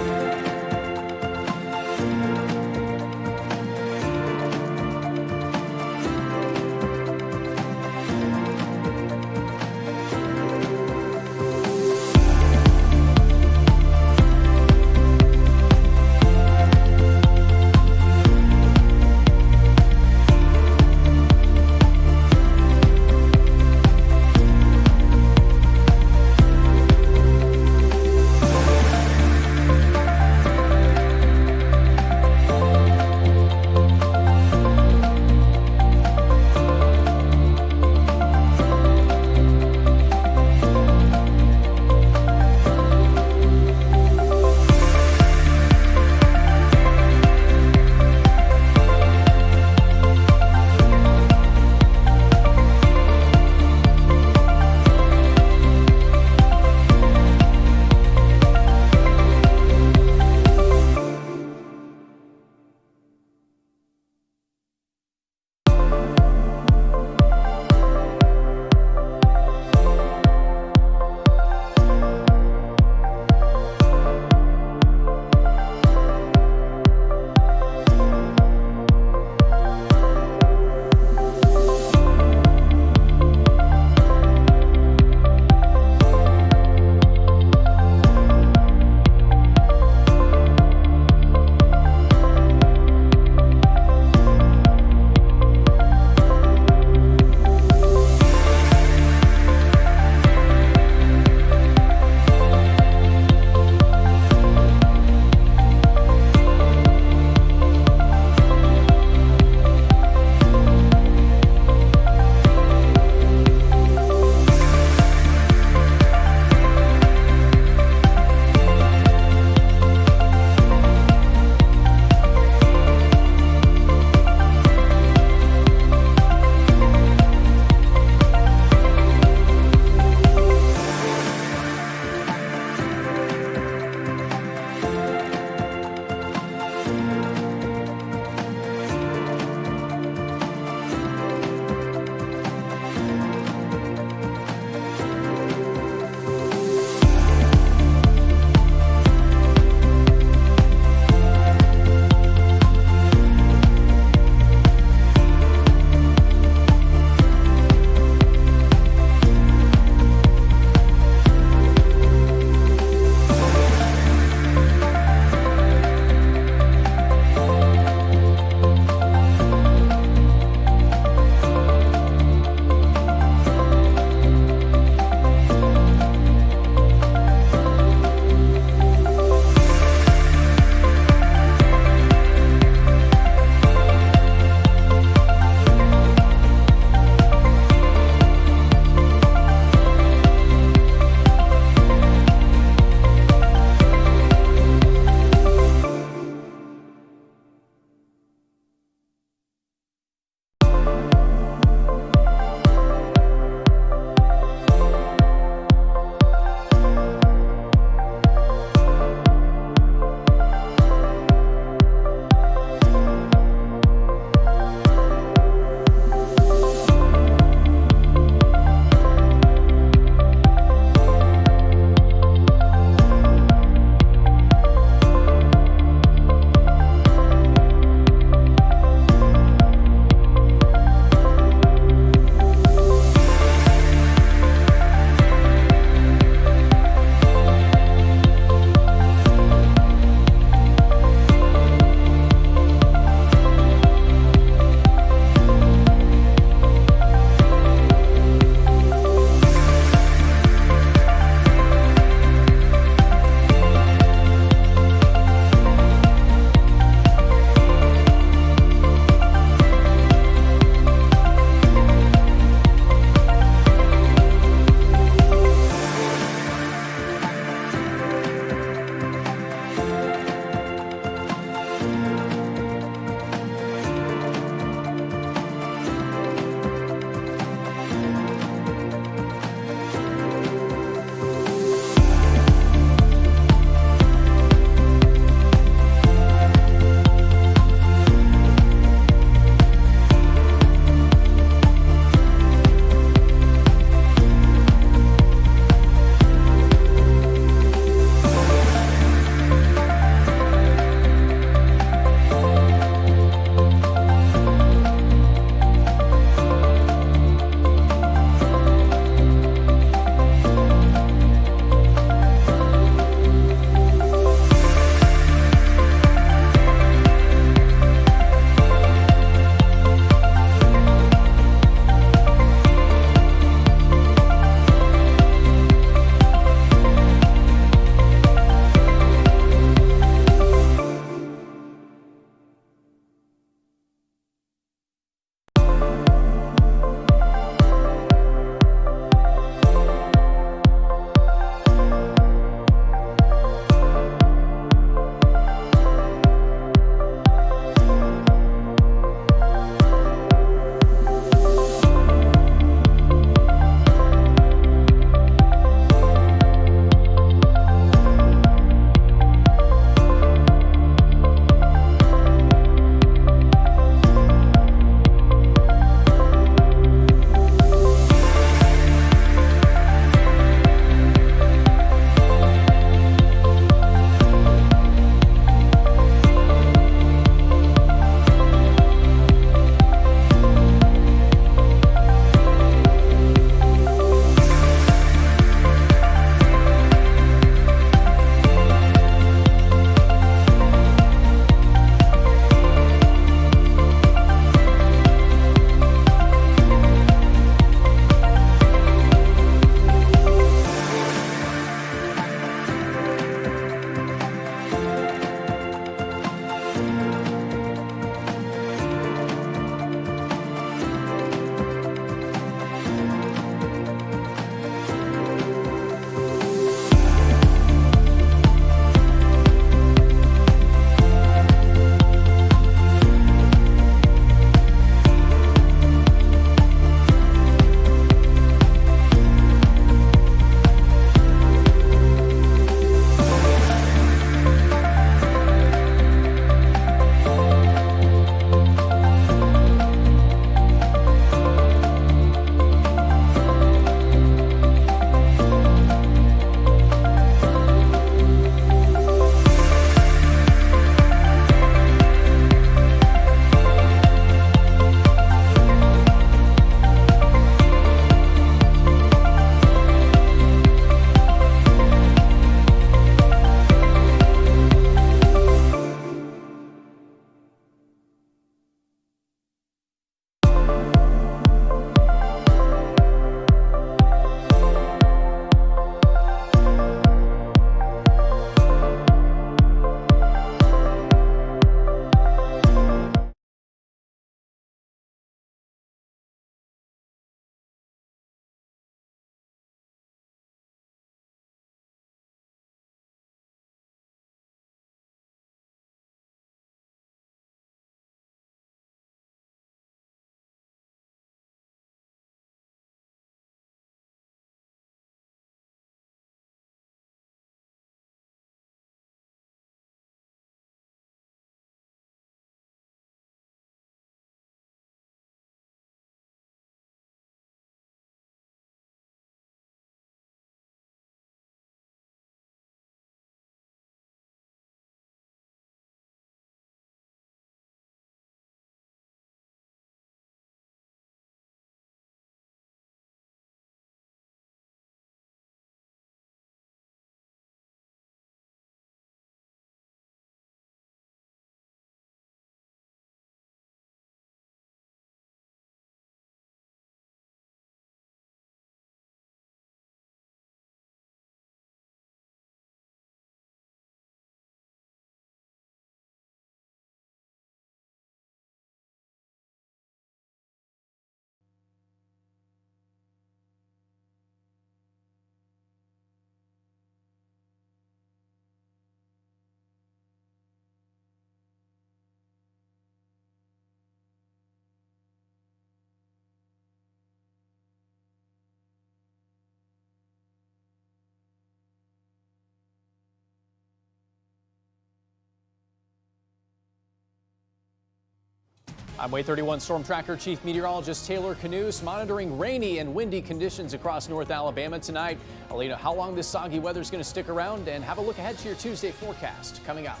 I'm WAAY 31 Storm Tracker Chief Meteorologist Taylor Canoose, monitoring rainy and windy conditions across North Alabama tonight. I'll let you know how long this soggy weather is going to stick around and have a look ahead to your Tuesday forecast coming up.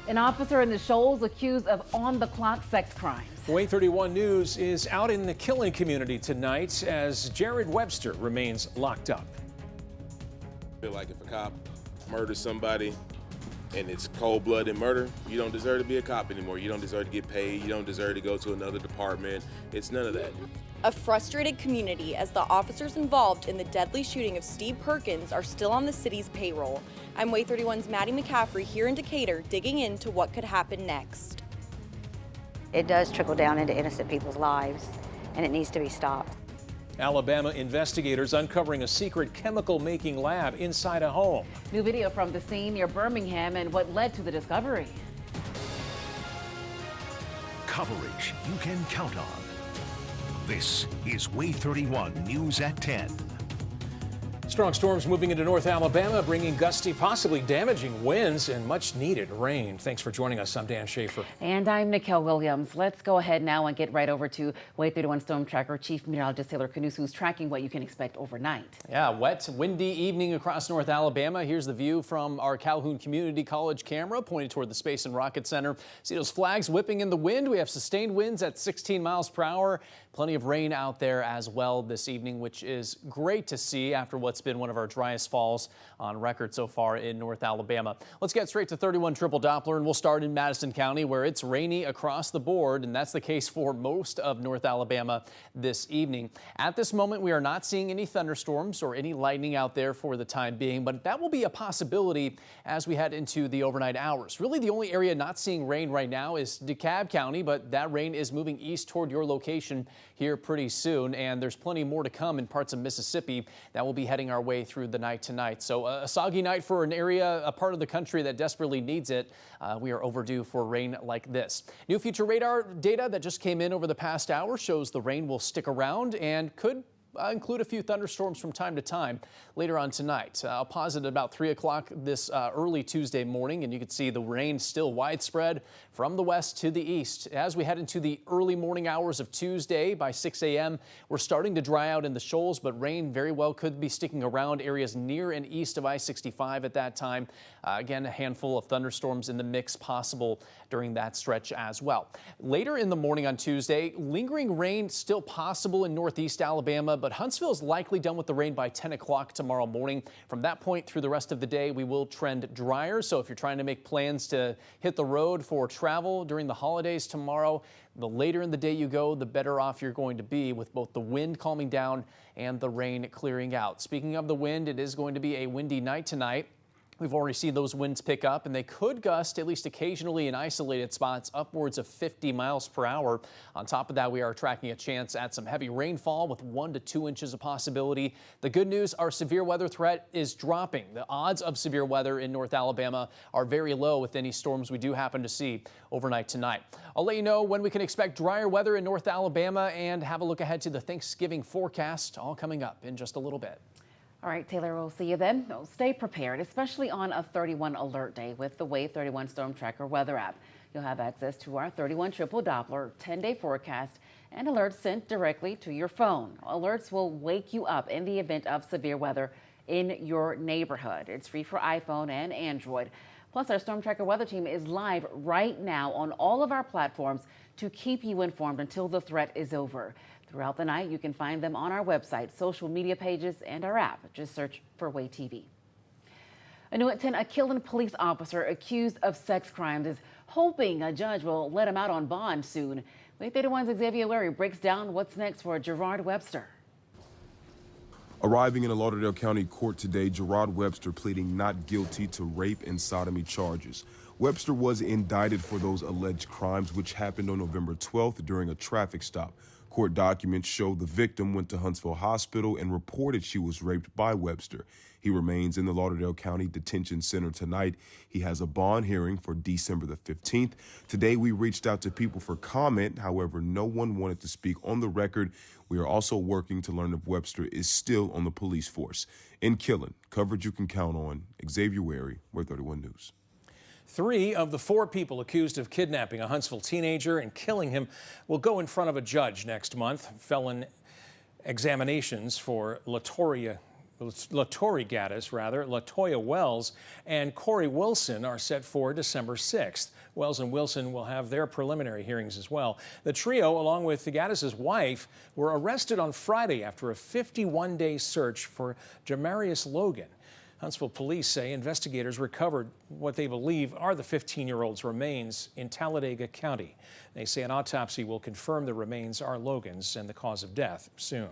An officer in the Shoals accused of on-the-clock sex crimes. WAAY 31 News is out in the Killen community tonight as Jared Webster remains locked up. I feel like if a cop murders somebody and it's cold-blooded murder, you don't deserve to be a cop anymore. You don't deserve to get paid. You don't deserve to go to another department. It's none of that. A frustrated community as the officers involved in the deadly shooting of Steve Perkins are still on the city's payroll. I'm WAAY 31's Maddie McCaffrey here in Decatur, digging into what could happen next. It does trickle down into innocent people's lives, and it needs to be stopped. Alabama investigators uncovering a secret chemical-making lab inside a home. New video from the scene near Birmingham and what led to the discovery. Coverage you can count on. This is WAAY 31 News at 10. Strong storms moving into North Alabama, bringing gusty, possibly damaging winds and much needed rain. Thanks for joining us. I'm Dan Schaefer. And I'm Nicole Williams. Let's go ahead now and get right over to WAAY 31 Storm Tracker Chief Meteorologist Taylor Canoose, who's tracking what you can expect overnight. Yeah, wet, windy evening across North Alabama. Here's the view from our Calhoun Community College camera pointed toward the Space and Rocket Center. See those flags whipping in the wind? We have sustained winds at 16 miles per hour. Plenty of rain out there as well this evening, which is great to see after what's been one of our driest falls on record so far in North Alabama. Let's get straight to 31 triple Doppler, and we'll start in Madison County, where it's rainy across the board, and that's the case for most of North Alabama this evening. At this moment, we are not seeing any thunderstorms or any lightning out there for the time being, but that will be a possibility as we head into the overnight hours. Really, the only area not seeing rain right now is DeKalb County, but that rain is moving east toward your location here pretty soon, and there's plenty more to come in parts of Mississippi that will be heading our way through the night tonight. So a soggy night for an area, a part of the country that desperately needs it. We are overdue for rain like this. New future radar data that just came in over the past hour shows the rain will stick around and could include a few thunderstorms from time to time later on tonight. I'll pause at about 3 o'clock this early Tuesday morning, and you can see the rain still widespread from the west to the east. As we head into the early morning hours of Tuesday by 6 a.m., we're starting to dry out in the shoals, but rain very well could be sticking around areas near and east of I-65 at that time. Again, a handful of thunderstorms in the mix possible during that stretch as well. Later in the morning on Tuesday, lingering rain still possible in northeast Alabama, but Huntsville is likely done with the rain by 10 o'clock tomorrow morning. From that point through the rest of the day, we will trend drier. So if you're trying to make plans to hit the road for travel during the holidays tomorrow, the later in the day you go, the better off you're going to be with both the wind calming down and the rain clearing out. Speaking of the wind, it is going to be a windy night tonight. We've already seen those winds pick up, and they could gust at least occasionally in isolated spots upwards of 50 miles per hour. On top of that, we are tracking a chance at some heavy rainfall with 1 to 2 inches of possibility. The good news, our severe weather threat is dropping. The odds of severe weather in North Alabama are very low with any storms we do happen to see overnight tonight. I'll let you know when we can expect drier weather in North Alabama and have a look ahead to the Thanksgiving forecast, all coming up in just a little bit. All right, Taylor, we'll see you then. Stay prepared, especially on a 31 alert day with the WAAY 31 Storm Tracker weather app. You'll have access to our 31 triple Doppler 10-day forecast and alerts sent directly to your phone. Alerts will wake you up in the event of severe weather in your neighborhood. It's free for iPhone and Android. Plus, our Storm Tracker Weather Team is live right now on all of our platforms to keep you informed until the threat is over. Throughout the night, you can find them on our website, social media pages, and our app. Just search for WAAY TV. A new at 10, a Killen police officer accused of sex crimes is hoping a judge will let him out on bond soon. WAAY 31's Xavier Larry breaks down what's next for Gerard Webster. Arriving in a Lauderdale County court today, Gerard Webster pleading not guilty to rape and sodomy charges. Webster was indicted for those alleged crimes, which happened on November 12th during a traffic stop. Court documents show the victim went to Huntsville Hospital and reported she was raped by Webster. He remains in the Lauderdale County Detention Center tonight. He has a bond hearing for December the 15th. Today, we reached out to people for comment. However, no one wanted to speak on the record. We are also working to learn if Webster is still on the police force. In Killen, coverage you can count on. Xavier Wary, WAAY 31 News. 3 of the 4 people accused of kidnapping a Huntsville teenager and killing him will go in front of a judge next month. Felon examinations for Latoya Wells and Corey Wilson are set for December 6th. Wells and Wilson will have their preliminary hearings as well. The trio, along with the Gaddis's wife, were arrested on Friday after a 51-day search for Jamarius Logan. Huntsville police say investigators recovered what they believe are the 15-year-old's remains in Talladega County. They say an autopsy will confirm the remains are Logan's and the cause of death soon.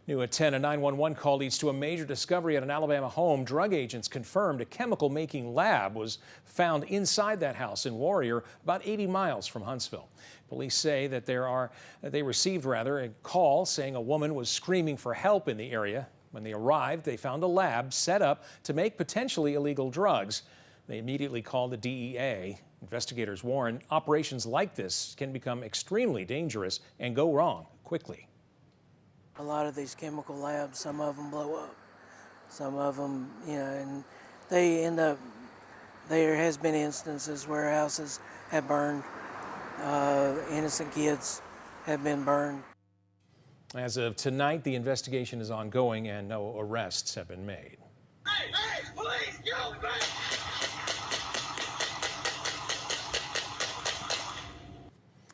New at 10, a 911 call leads to a major discovery at an Alabama home. Drug agents confirmed a chemical-making lab was found inside that house in Warrior, about 80 miles from Huntsville. Police say that they received a call saying a woman was screaming for help in the area. When they arrived, they found a lab set up to make potentially illegal drugs. They immediately called the DEA. Investigators warn operations like this can become extremely dangerous and go wrong quickly. A lot of these chemical labs, some of them blow up. Some of them, and they end up, there has been instances where houses have burned, innocent kids have been burned. As of tonight, the investigation is ongoing and no arrests have been made. Hey, police, get over there!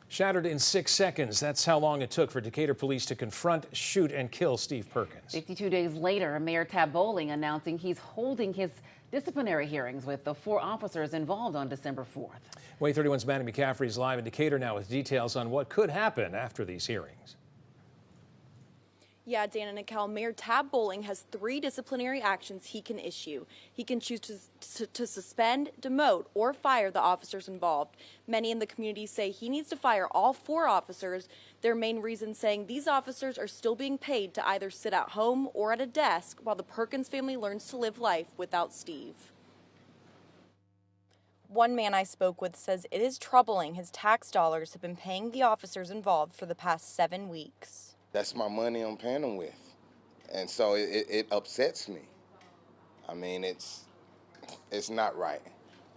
Shattered in 6 seconds. That's how long it took for Decatur police to confront, shoot, and kill Steve Perkins. 52 days later, Mayor Tab Bowling announcing he's holding his disciplinary hearings with the 4 officers involved on December 4th. WAAY 31's Maddie McCaffrey is live in Decatur now with details on what could happen after these hearings. Yeah, Dan and Nicole, Mayor Tab Bowling has 3 disciplinary actions he can issue. He can choose to suspend, demote, or fire the officers involved. Many in the community say he needs to fire all 4 officers, their main reason saying these officers are still being paid to either sit at home or at a desk while the Perkins family learns to live life without Steve. One man I spoke with says it is troubling his tax dollars have been paying the officers involved for the past 7 weeks. That's my money I'm paying them with. And so it upsets me. I mean, it's not right.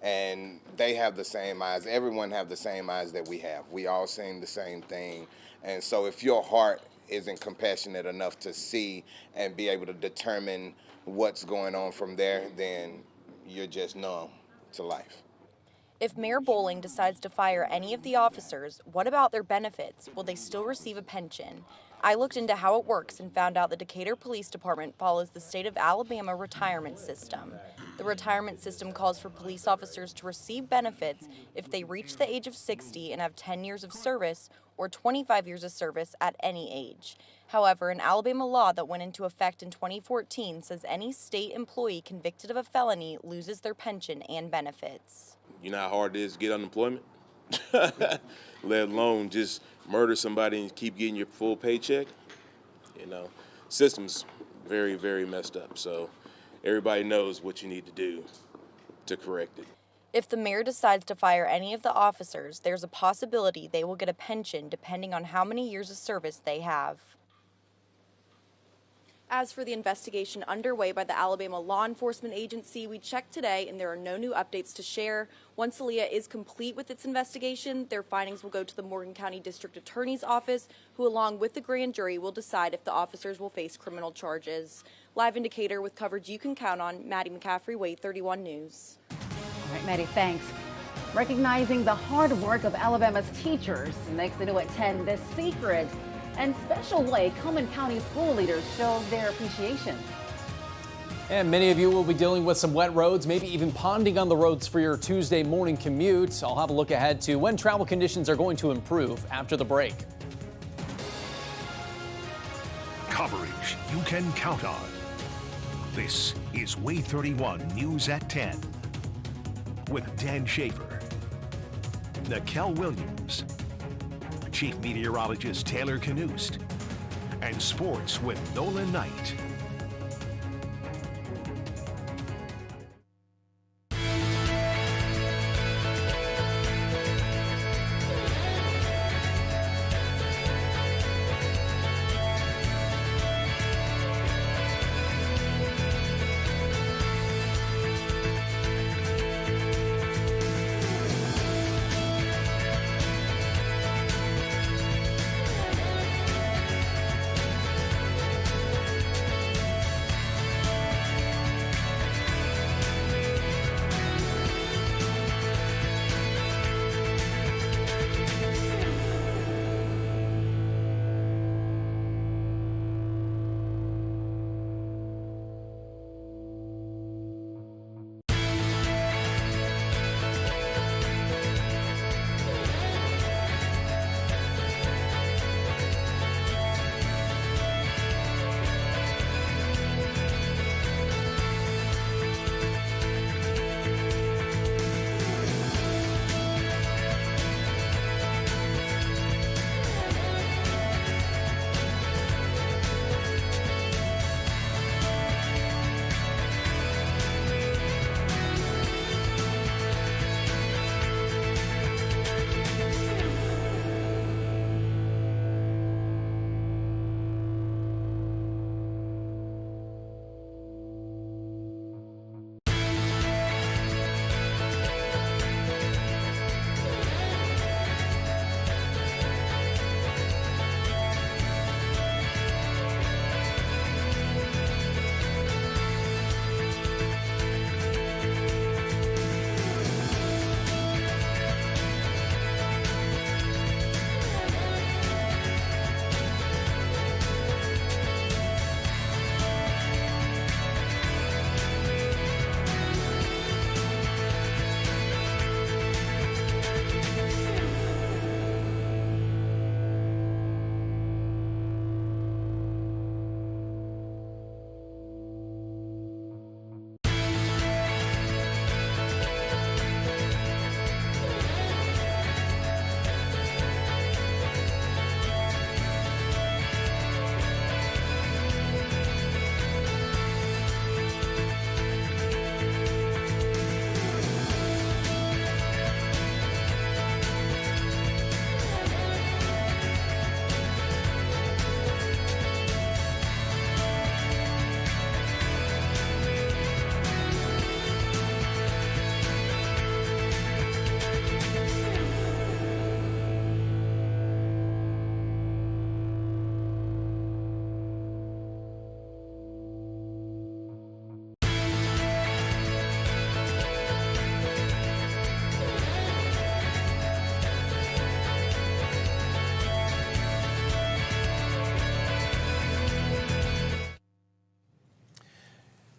And they have the same eyes. Everyone have the same eyes that we have. We all saying the same thing. And so if your heart isn't compassionate enough to see and be able to determine what's going on from there, then you're just numb to life. If Mayor Bowling decides to fire any of the officers, what about their benefits? Will they still receive a pension? I looked into how it works and found out the Decatur Police Department follows the state of Alabama retirement system. The retirement system calls for police officers to receive benefits if they reach the age of 60 and have 10 years of service or 25 years of service at any age. However, an Alabama law that went into effect in 2014 says any state employee convicted of a felony loses their pension and benefits. You know how hard it is to get unemployment? Let alone just murder somebody and keep getting your full paycheck. System's very, very messed up. So everybody knows what you need to do to correct it. If the mayor decides to fire any of the officers, there's a possibility they will get a pension depending on how many years of service they have. As for the investigation underway by the Alabama Law Enforcement Agency, we checked today and there are no new updates to share. Once ALEA is complete with its investigation, their findings will go to the Morgan County District Attorney's Office, who along with the grand jury will decide if the officers will face criminal charges. Live in Decatur with coverage you can count on, Maddie McCaffrey, WAAY 31 News. All right, Maddie, thanks. Recognizing the hard work of Alabama's teachers. Next to New at 10, the secret and special way Coleman County school leaders show their appreciation. And many of you will be dealing with some wet roads, maybe even ponding on the roads for your Tuesday morning commute. I'll have a look ahead to when travel conditions are going to improve after the break. Coverage you can count on. This is WAAY 31 News at 10 with Dan Schaefer, Nicole Williams, Chief Meteorologist Taylor Knust, and sports with Nolan Knight.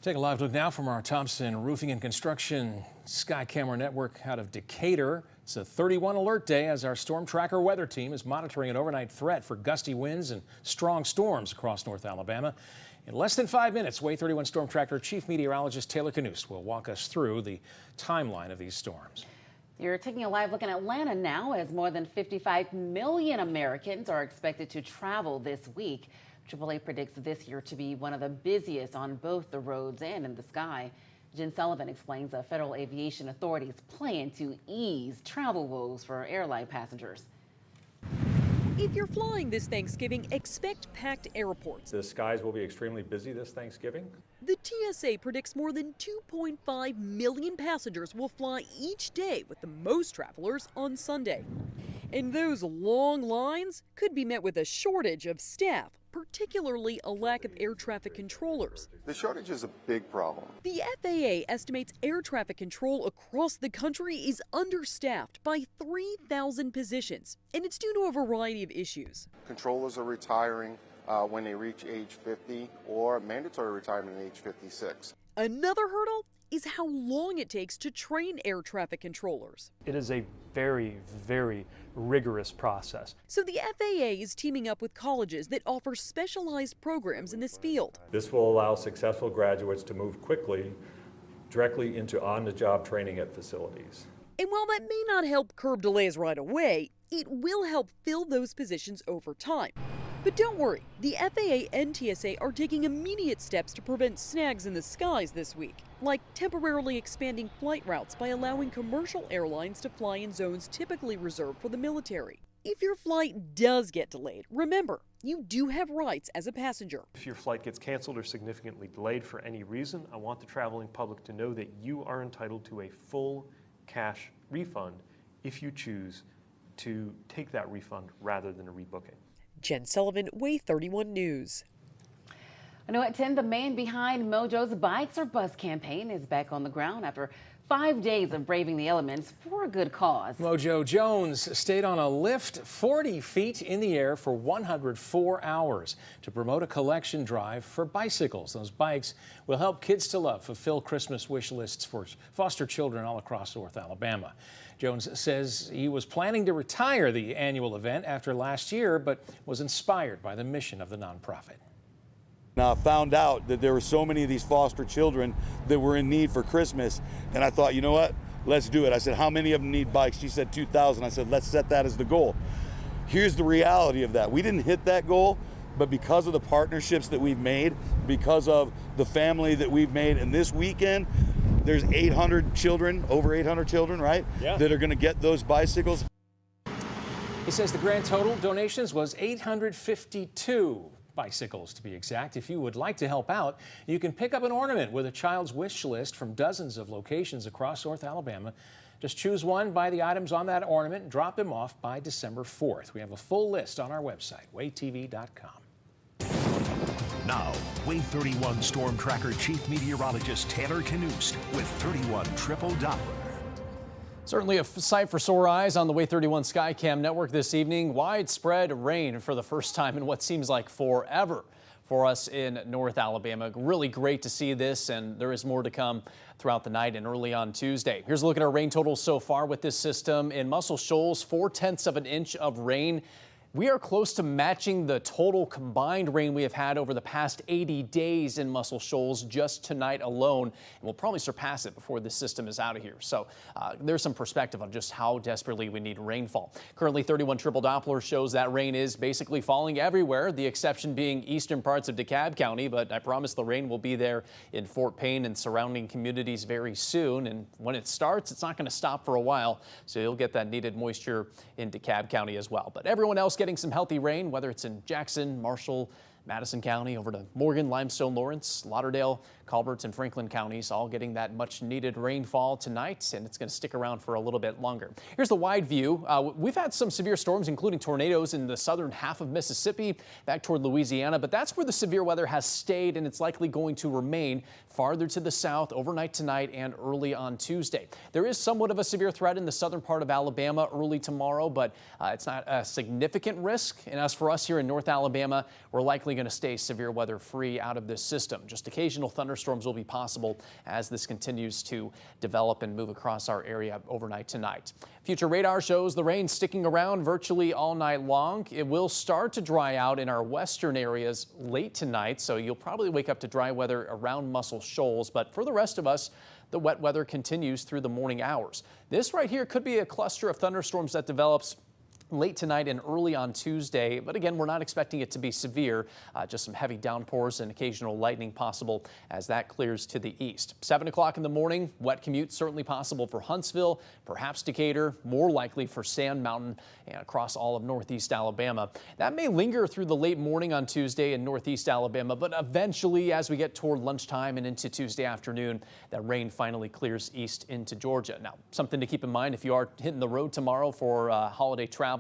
Take a live look now from our Thompson Roofing and Construction Sky Camera Network out of Decatur. It's a 31 alert day as our StormTracker Weather Team is monitoring an overnight threat for gusty winds and strong storms across North Alabama. In less than 5 minutes, WAAY 31 StormTracker Chief Meteorologist Taylor Knust will walk us through the timeline of these storms. You're taking a live look in Atlanta now as more than 55 million Americans are expected to travel this week. AAA predicts this year to be one of the busiest on both the roads and in the sky. Jen Sullivan explains the Federal Aviation Authority's plan to ease travel woes for airline passengers. If you're flying this Thanksgiving, expect packed airports. The skies will be extremely busy this Thanksgiving. The TSA predicts more than 2.5 million passengers will fly each day, with the most travelers on Sunday. And those long lines could be met with a shortage of staff, particularly a lack of air traffic controllers. The shortage is a big problem. The FAA estimates air traffic control across the country is understaffed by 3,000 positions, and it's due to a variety of issues. Controllers are retiring when they reach age 50 or mandatory retirement at age 56. Another hurdle is how long it takes to train air traffic controllers. It is a very, very rigorous process. So the FAA is teaming up with colleges that offer specialized programs in this field. This will allow successful graduates to move quickly directly into on-the-job training at facilities. And while that may not help curb delays right away, it will help fill those positions over time. But don't worry, the FAA and TSA are taking immediate steps to prevent snags in the skies this week, like temporarily expanding flight routes by allowing commercial airlines to fly in zones typically reserved for the military. If your flight does get delayed, remember, you do have rights as a passenger. If your flight gets canceled or significantly delayed for any reason, I want the traveling public to know that you are entitled to a full cash refund if you choose to take that refund rather than a rebooking. Jen Sullivan, WAAY 31 News. I know at 10, the man behind Mojo's Bikes or Bus campaign is back on the ground after 5 days of braving the elements for a good cause. Mojo Jones stayed on a lift 40 feet in the air for 104 hours to promote a collection drive for bicycles. Those bikes will help Kids to Love fulfill Christmas wish lists for foster children all across North Alabama. Jones says he was planning to retire the annual event after last year, but was inspired by the mission of the nonprofit. Now, I found out that there were so many of these foster children that were in need for Christmas, and I thought, you know what, let's do it. I said, how many of them need bikes? She said 2,000. I said, let's set that as the goal. Here's the reality of that. We didn't hit that goal, but because of the partnerships that we've made, because of the family that we've made, and this weekend, there's 800 children, over 800 children, right, that are going to get those bicycles. He says the grand total donations was 852 bicycles to be exact. If you would like to help out, you can pick up an ornament with a child's wish list from dozens of locations across North Alabama. Just choose one, buy the items on that ornament, and drop them off by December 4th. We have a full list on our website, waaytv.com. Now, WAAY 31 StormTracker Chief Meteorologist Taylor Knust with 31 Triple Doppler. Certainly a sight for sore eyes on the WAAY 31 Skycam network this evening. Widespread rain for the first time in what seems like forever for us in North Alabama. Really great to see this, and there is more to come throughout the night and early on Tuesday. Here's a look at our rain totals so far with this system. In Muscle Shoals, 0.4 of an inch of rain. We are close to matching the total combined rain we have had over the past 80 days in Muscle Shoals just tonight alone, and we'll probably surpass it before this system is out of here. So there's some perspective on just how desperately we need rainfall. Currently, 31 triple Doppler shows that rain is basically falling everywhere, the exception being eastern parts of DeKalb County, but I promise the rain will be there in Fort Payne and surrounding communities very soon, and when it starts, it's not going to stop for a while, so you'll get that needed moisture in DeKalb County as well. But everyone else getting some healthy rain, whether it's in Jackson, Marshall, Madison County, over to Morgan, Limestone, Lawrence, Lauderdale, Colbert, and Franklin counties, all getting that much needed rainfall tonight, and it's going to stick around for a little bit longer. Here's the wide view. We've had some severe storms, including tornadoes in the southern half of Mississippi, back toward Louisiana, but that's where the severe weather has stayed, and it's likely going to remain farther to the south overnight tonight and early on Tuesday. There is somewhat of a severe threat in the southern part of Alabama early tomorrow, but it's not a significant risk. And as for us here in North Alabama, we're likely going to stay severe weather free out of this system. Just occasional thunderstorms will be possible as this continues to develop and move across our area overnight tonight. Future radar shows the rain sticking around virtually all night long. It will start to dry out in our western areas late tonight, so you'll probably wake up to dry weather around Muscle Shoals. But for the rest of us, the wet weather continues through the morning hours. This right here could be a cluster of thunderstorms that develops late tonight and early on Tuesday, but again, we're not expecting it to be severe. Just some heavy downpours and occasional lightning possible as that clears to the east. 7 o'clock in the morning, wet commute certainly possible for Huntsville, perhaps Decatur, more likely for Sand Mountain and across all of northeast Alabama. That may linger through the late morning on Tuesday in northeast Alabama, but eventually as we get toward lunchtime and into Tuesday afternoon, that rain finally clears east into Georgia. Now, something to keep in mind if you are hitting the road tomorrow for holiday travel.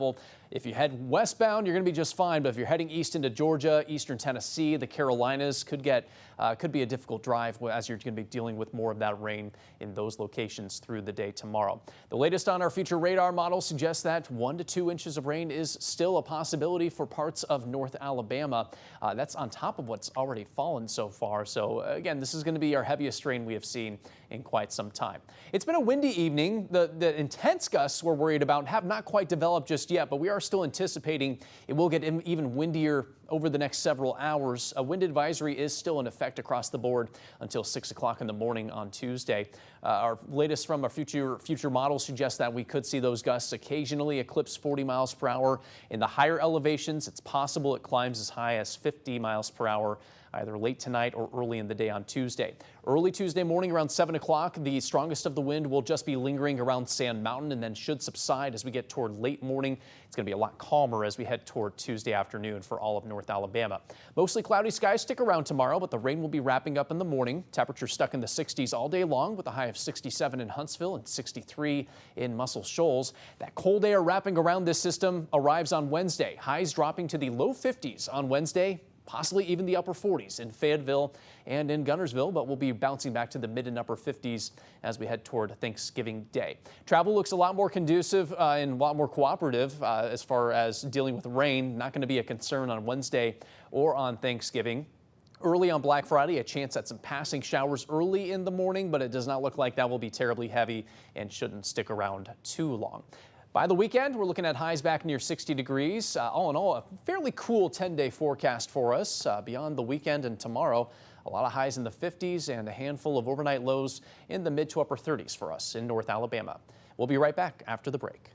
If you head westbound, you're going to be just fine. But if you're heading east into Georgia, eastern Tennessee, the Carolinas, could be a difficult drive as you're going to be dealing with more of that rain in those locations through the day tomorrow. The latest on our future radar model suggests that 1 to 2 inches of rain is still a possibility for parts of North Alabama. That's on top of what's already fallen so far. So again, this is going to be our heaviest rain we have seen in quite some time. It's been a windy evening. The intense gusts we're worried about have not quite developed just yet, but we are still anticipating it will get even windier over the next several hours. A wind advisory is still in effect across the board until 6 o'clock in the morning on Tuesday. Our latest from our future model suggests that we could see those gusts occasionally eclipse 40 miles per hour. In the higher elevations, it's possible it climbs as high as 50 miles per hour either late tonight or early in the day on Tuesday. Early Tuesday morning around 7 o'clock, the strongest of the wind will just be lingering around Sand Mountain and then should subside as we get toward late morning. It's going to be a lot calmer as we head toward Tuesday afternoon for all of North Alabama. Mostly cloudy skies stick around tomorrow, but the rain will be wrapping up in the morning. Temperatures stuck in the 60s all day long with a high of 67 in Huntsville and 63 in Muscle Shoals. That cold air wrapping around this system arrives on Wednesday. Highs dropping to the low 50s on Wednesday, possibly even the upper 40s in Fayetteville and in Guntersville, but we'll be bouncing back to the mid and upper 50s as we head toward Thanksgiving Day. Travel looks a lot more conducive and a lot more cooperative as far as dealing with rain. Not going to be a concern on Wednesday or on Thanksgiving. Early on Black Friday, a chance at some passing showers early in the morning, but it does not look like that will be terribly heavy and shouldn't stick around too long. By the weekend, we're looking at highs back near 60 degrees. All in all, a fairly cool 10-day forecast for us. Beyond the weekend and tomorrow, a lot of highs in the 50s and a handful of overnight lows in the mid to upper 30s for us in North Alabama. We'll be right back after the break.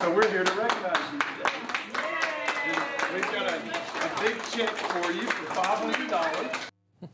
So we're here to recognize you today. And we've got a big check for you for $500.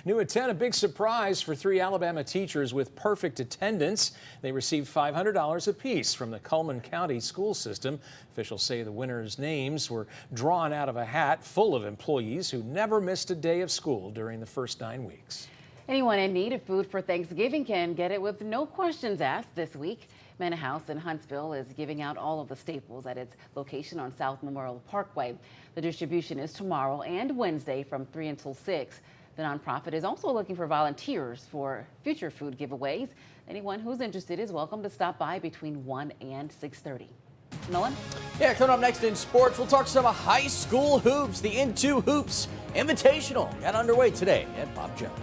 New at 10, a big surprise for 3 Alabama teachers with perfect attendance. They received $500 apiece from the Cullman County school system. Officials say the winners' names were drawn out of a hat full of employees who never missed a day of school during the first 9 weeks. Anyone in need of food for Thanksgiving can get it with no questions asked this week. Manor House in Huntsville is giving out all of the staples at its location on South Memorial Parkway. The distribution is tomorrow and Wednesday from 3 until 6. The nonprofit is also looking for volunteers for future food giveaways. Anyone who's interested is welcome to stop by between 1 and 6:30. Nolan? Yeah, coming up next in sports, we'll talk some high school hoops. The Into Hoops Invitational got underway today at Bob Jones.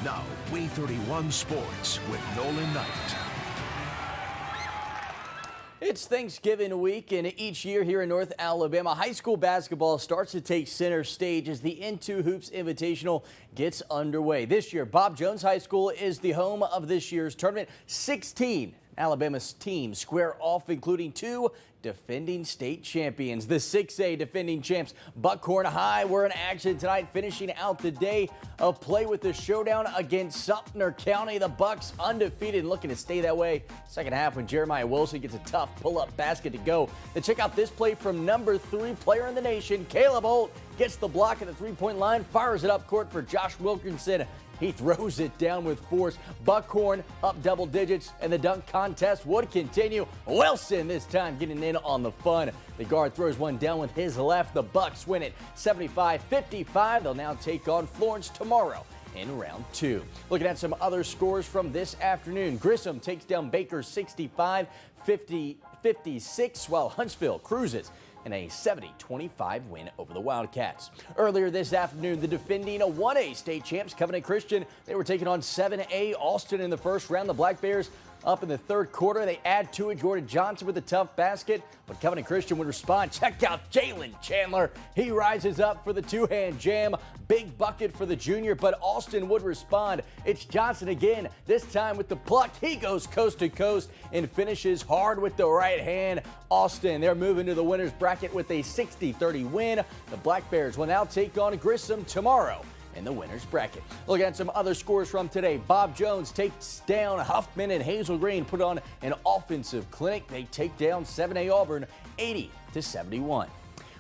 Now, WAAY 31 Sports with Nolan Knight. It's Thanksgiving week, and each year here in North Alabama, high school basketball starts to take center stage as the Into Hoops Invitational gets underway. This year, Bob Jones High School is the home of this year's tournament. 16 Alabama's teams square off, including 2 defending state champions. The 6A defending champs Buckhorn High were in action tonight, finishing out the day of play with the showdown against Sumter County. The Bucks undefeated and looking to stay that way. Second half when Jeremiah Wilson gets a tough pull-up basket to go. Then check out this play from number 3 player in the nation. Caleb Holt gets the block at the three-point line, fires it up court for Josh Wilkinson. He throws it down with force. Buckhorn up double digits, and the dunk contest would continue. Wilson this time getting in on the fun. The guard throws one down with his left. The Bucks win it 75-55. They'll now take on Florence tomorrow in round 2. Looking at some other scores from this afternoon. Grissom takes down Baker 65-56, while Huntsville cruises in a 70-25 win over the Wildcats. Earlier this afternoon, the defending 1A state champs, Covenant Christian, they were taking on 7A Alston in the first round. The Black Bears up in the third quarter. They add to it. Jordan Johnson with a tough basket, but Covenant Christian would respond. Check out Jalen Chandler. He rises up for the two-hand jam. Big bucket for the junior, but Alston would respond. It's Johnson again, this time with the pluck. He goes coast to coast and finishes hard with the right hand. Alston, they're moving to the winner's bracket with a 60-30 win. The Black Bears will now take on Grissom tomorrow in the winner's bracket. Look at some other scores from today. Bob Jones takes down Huffman, and Hazel Green put on an offensive clinic. They take down 7A Auburn 80-71.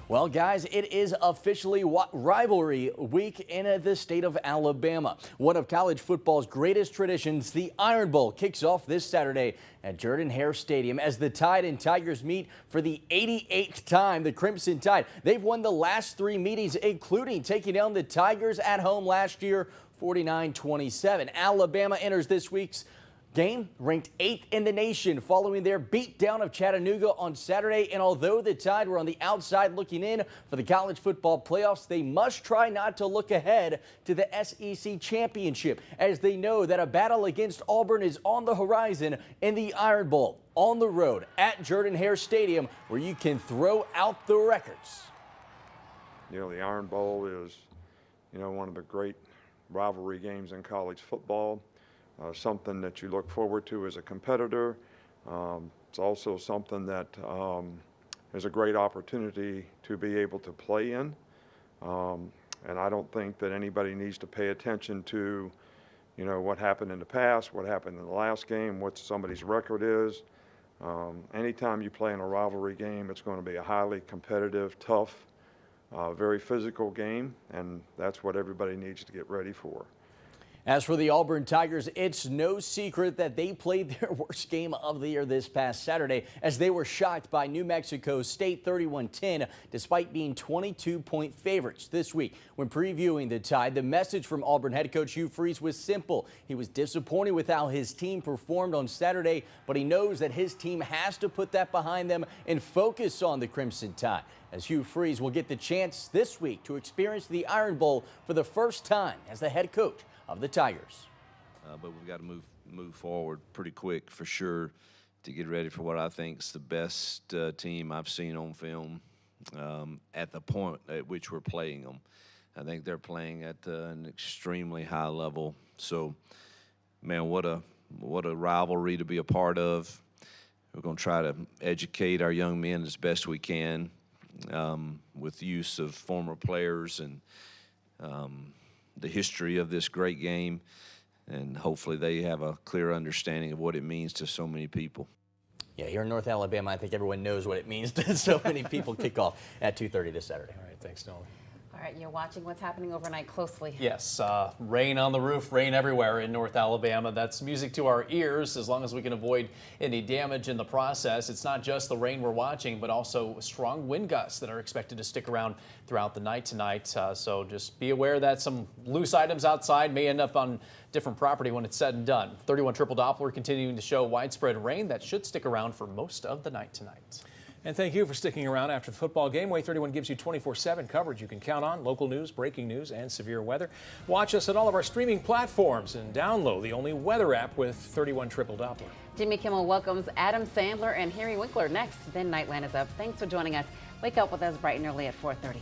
Well, guys, it is officially rivalry week in the state of Alabama. One of college football's greatest traditions, the Iron Bowl, kicks off this Saturday at Jordan-Hare Stadium as the Tide and Tigers meet for the 88th time. The Crimson Tide, they've won the last 3 meetings, including taking down the Tigers at home last year, 49-27. Alabama enters this week's game ranked 8th in the nation following their beatdown of Chattanooga on Saturday. And although the Tide were on the outside looking in for the college football playoffs, they must try not to look ahead to the SEC championship, as they know that a battle against Auburn is on the horizon in the Iron Bowl on the road at Jordan-Hare Stadium, where you can throw out the records. You know, the Iron Bowl is, one of the great rivalry games in college football. Something that you look forward to as a competitor. It's also something that is a great opportunity to be able to play in. And I don't think that anybody needs to pay attention to, what happened in the past, what happened in the last game, what somebody's record is. Anytime you play in a rivalry game, it's going to be a highly competitive, tough, very physical game, and that's what everybody needs to get ready for. As for the Auburn Tigers, it's no secret that they played their worst game of the year this past Saturday, as they were shocked by New Mexico State 31-10, despite being 22-point favorites. This week, when previewing the Tide, the message from Auburn head coach Hugh Freeze was simple. He was disappointed with how his team performed on Saturday, but he knows that his team has to put that behind them and focus on the Crimson Tide, as Hugh Freeze will get the chance this week to experience the Iron Bowl for the first time as the head coach of the Tigers. But we've got to move forward pretty quick for sure to get ready for what I think is the best team I've seen on film at the point at which we're playing them. I think they're playing at an extremely high level. So, man, what a rivalry to be a part of. We're going to try to educate our young men as best we can with use of former players and the history of this great game, and hopefully they have a clear understanding of what it means to so many people. Yeah, here in North Alabama, I think everyone knows what it means to so many people. Kick off at 2:30 this Saturday. All right, thanks, Nolan. All right, you're watching what's happening overnight closely. Yes, rain on the roof, rain everywhere in North Alabama. That's music to our ears as long as we can avoid any damage in the process. It's not just the rain we're watching, but also strong wind gusts that are expected to stick around throughout the night tonight. So just be aware that some loose items outside may end up on different property when it's said and done. 31 triple Doppler continuing to show widespread rain that should stick around for most of the night tonight. And thank you for sticking around after the football game. WAAY 31 gives you 24/7 coverage you can count on, local news, breaking news, and severe weather. Watch us on all of our streaming platforms and download the only weather app with 31 triple Doppler. Jimmy Kimmel welcomes Adam Sandler and Harry Winkler next. Then Nightland is up. Thanks for joining us. Wake up with us bright and early at 4:30.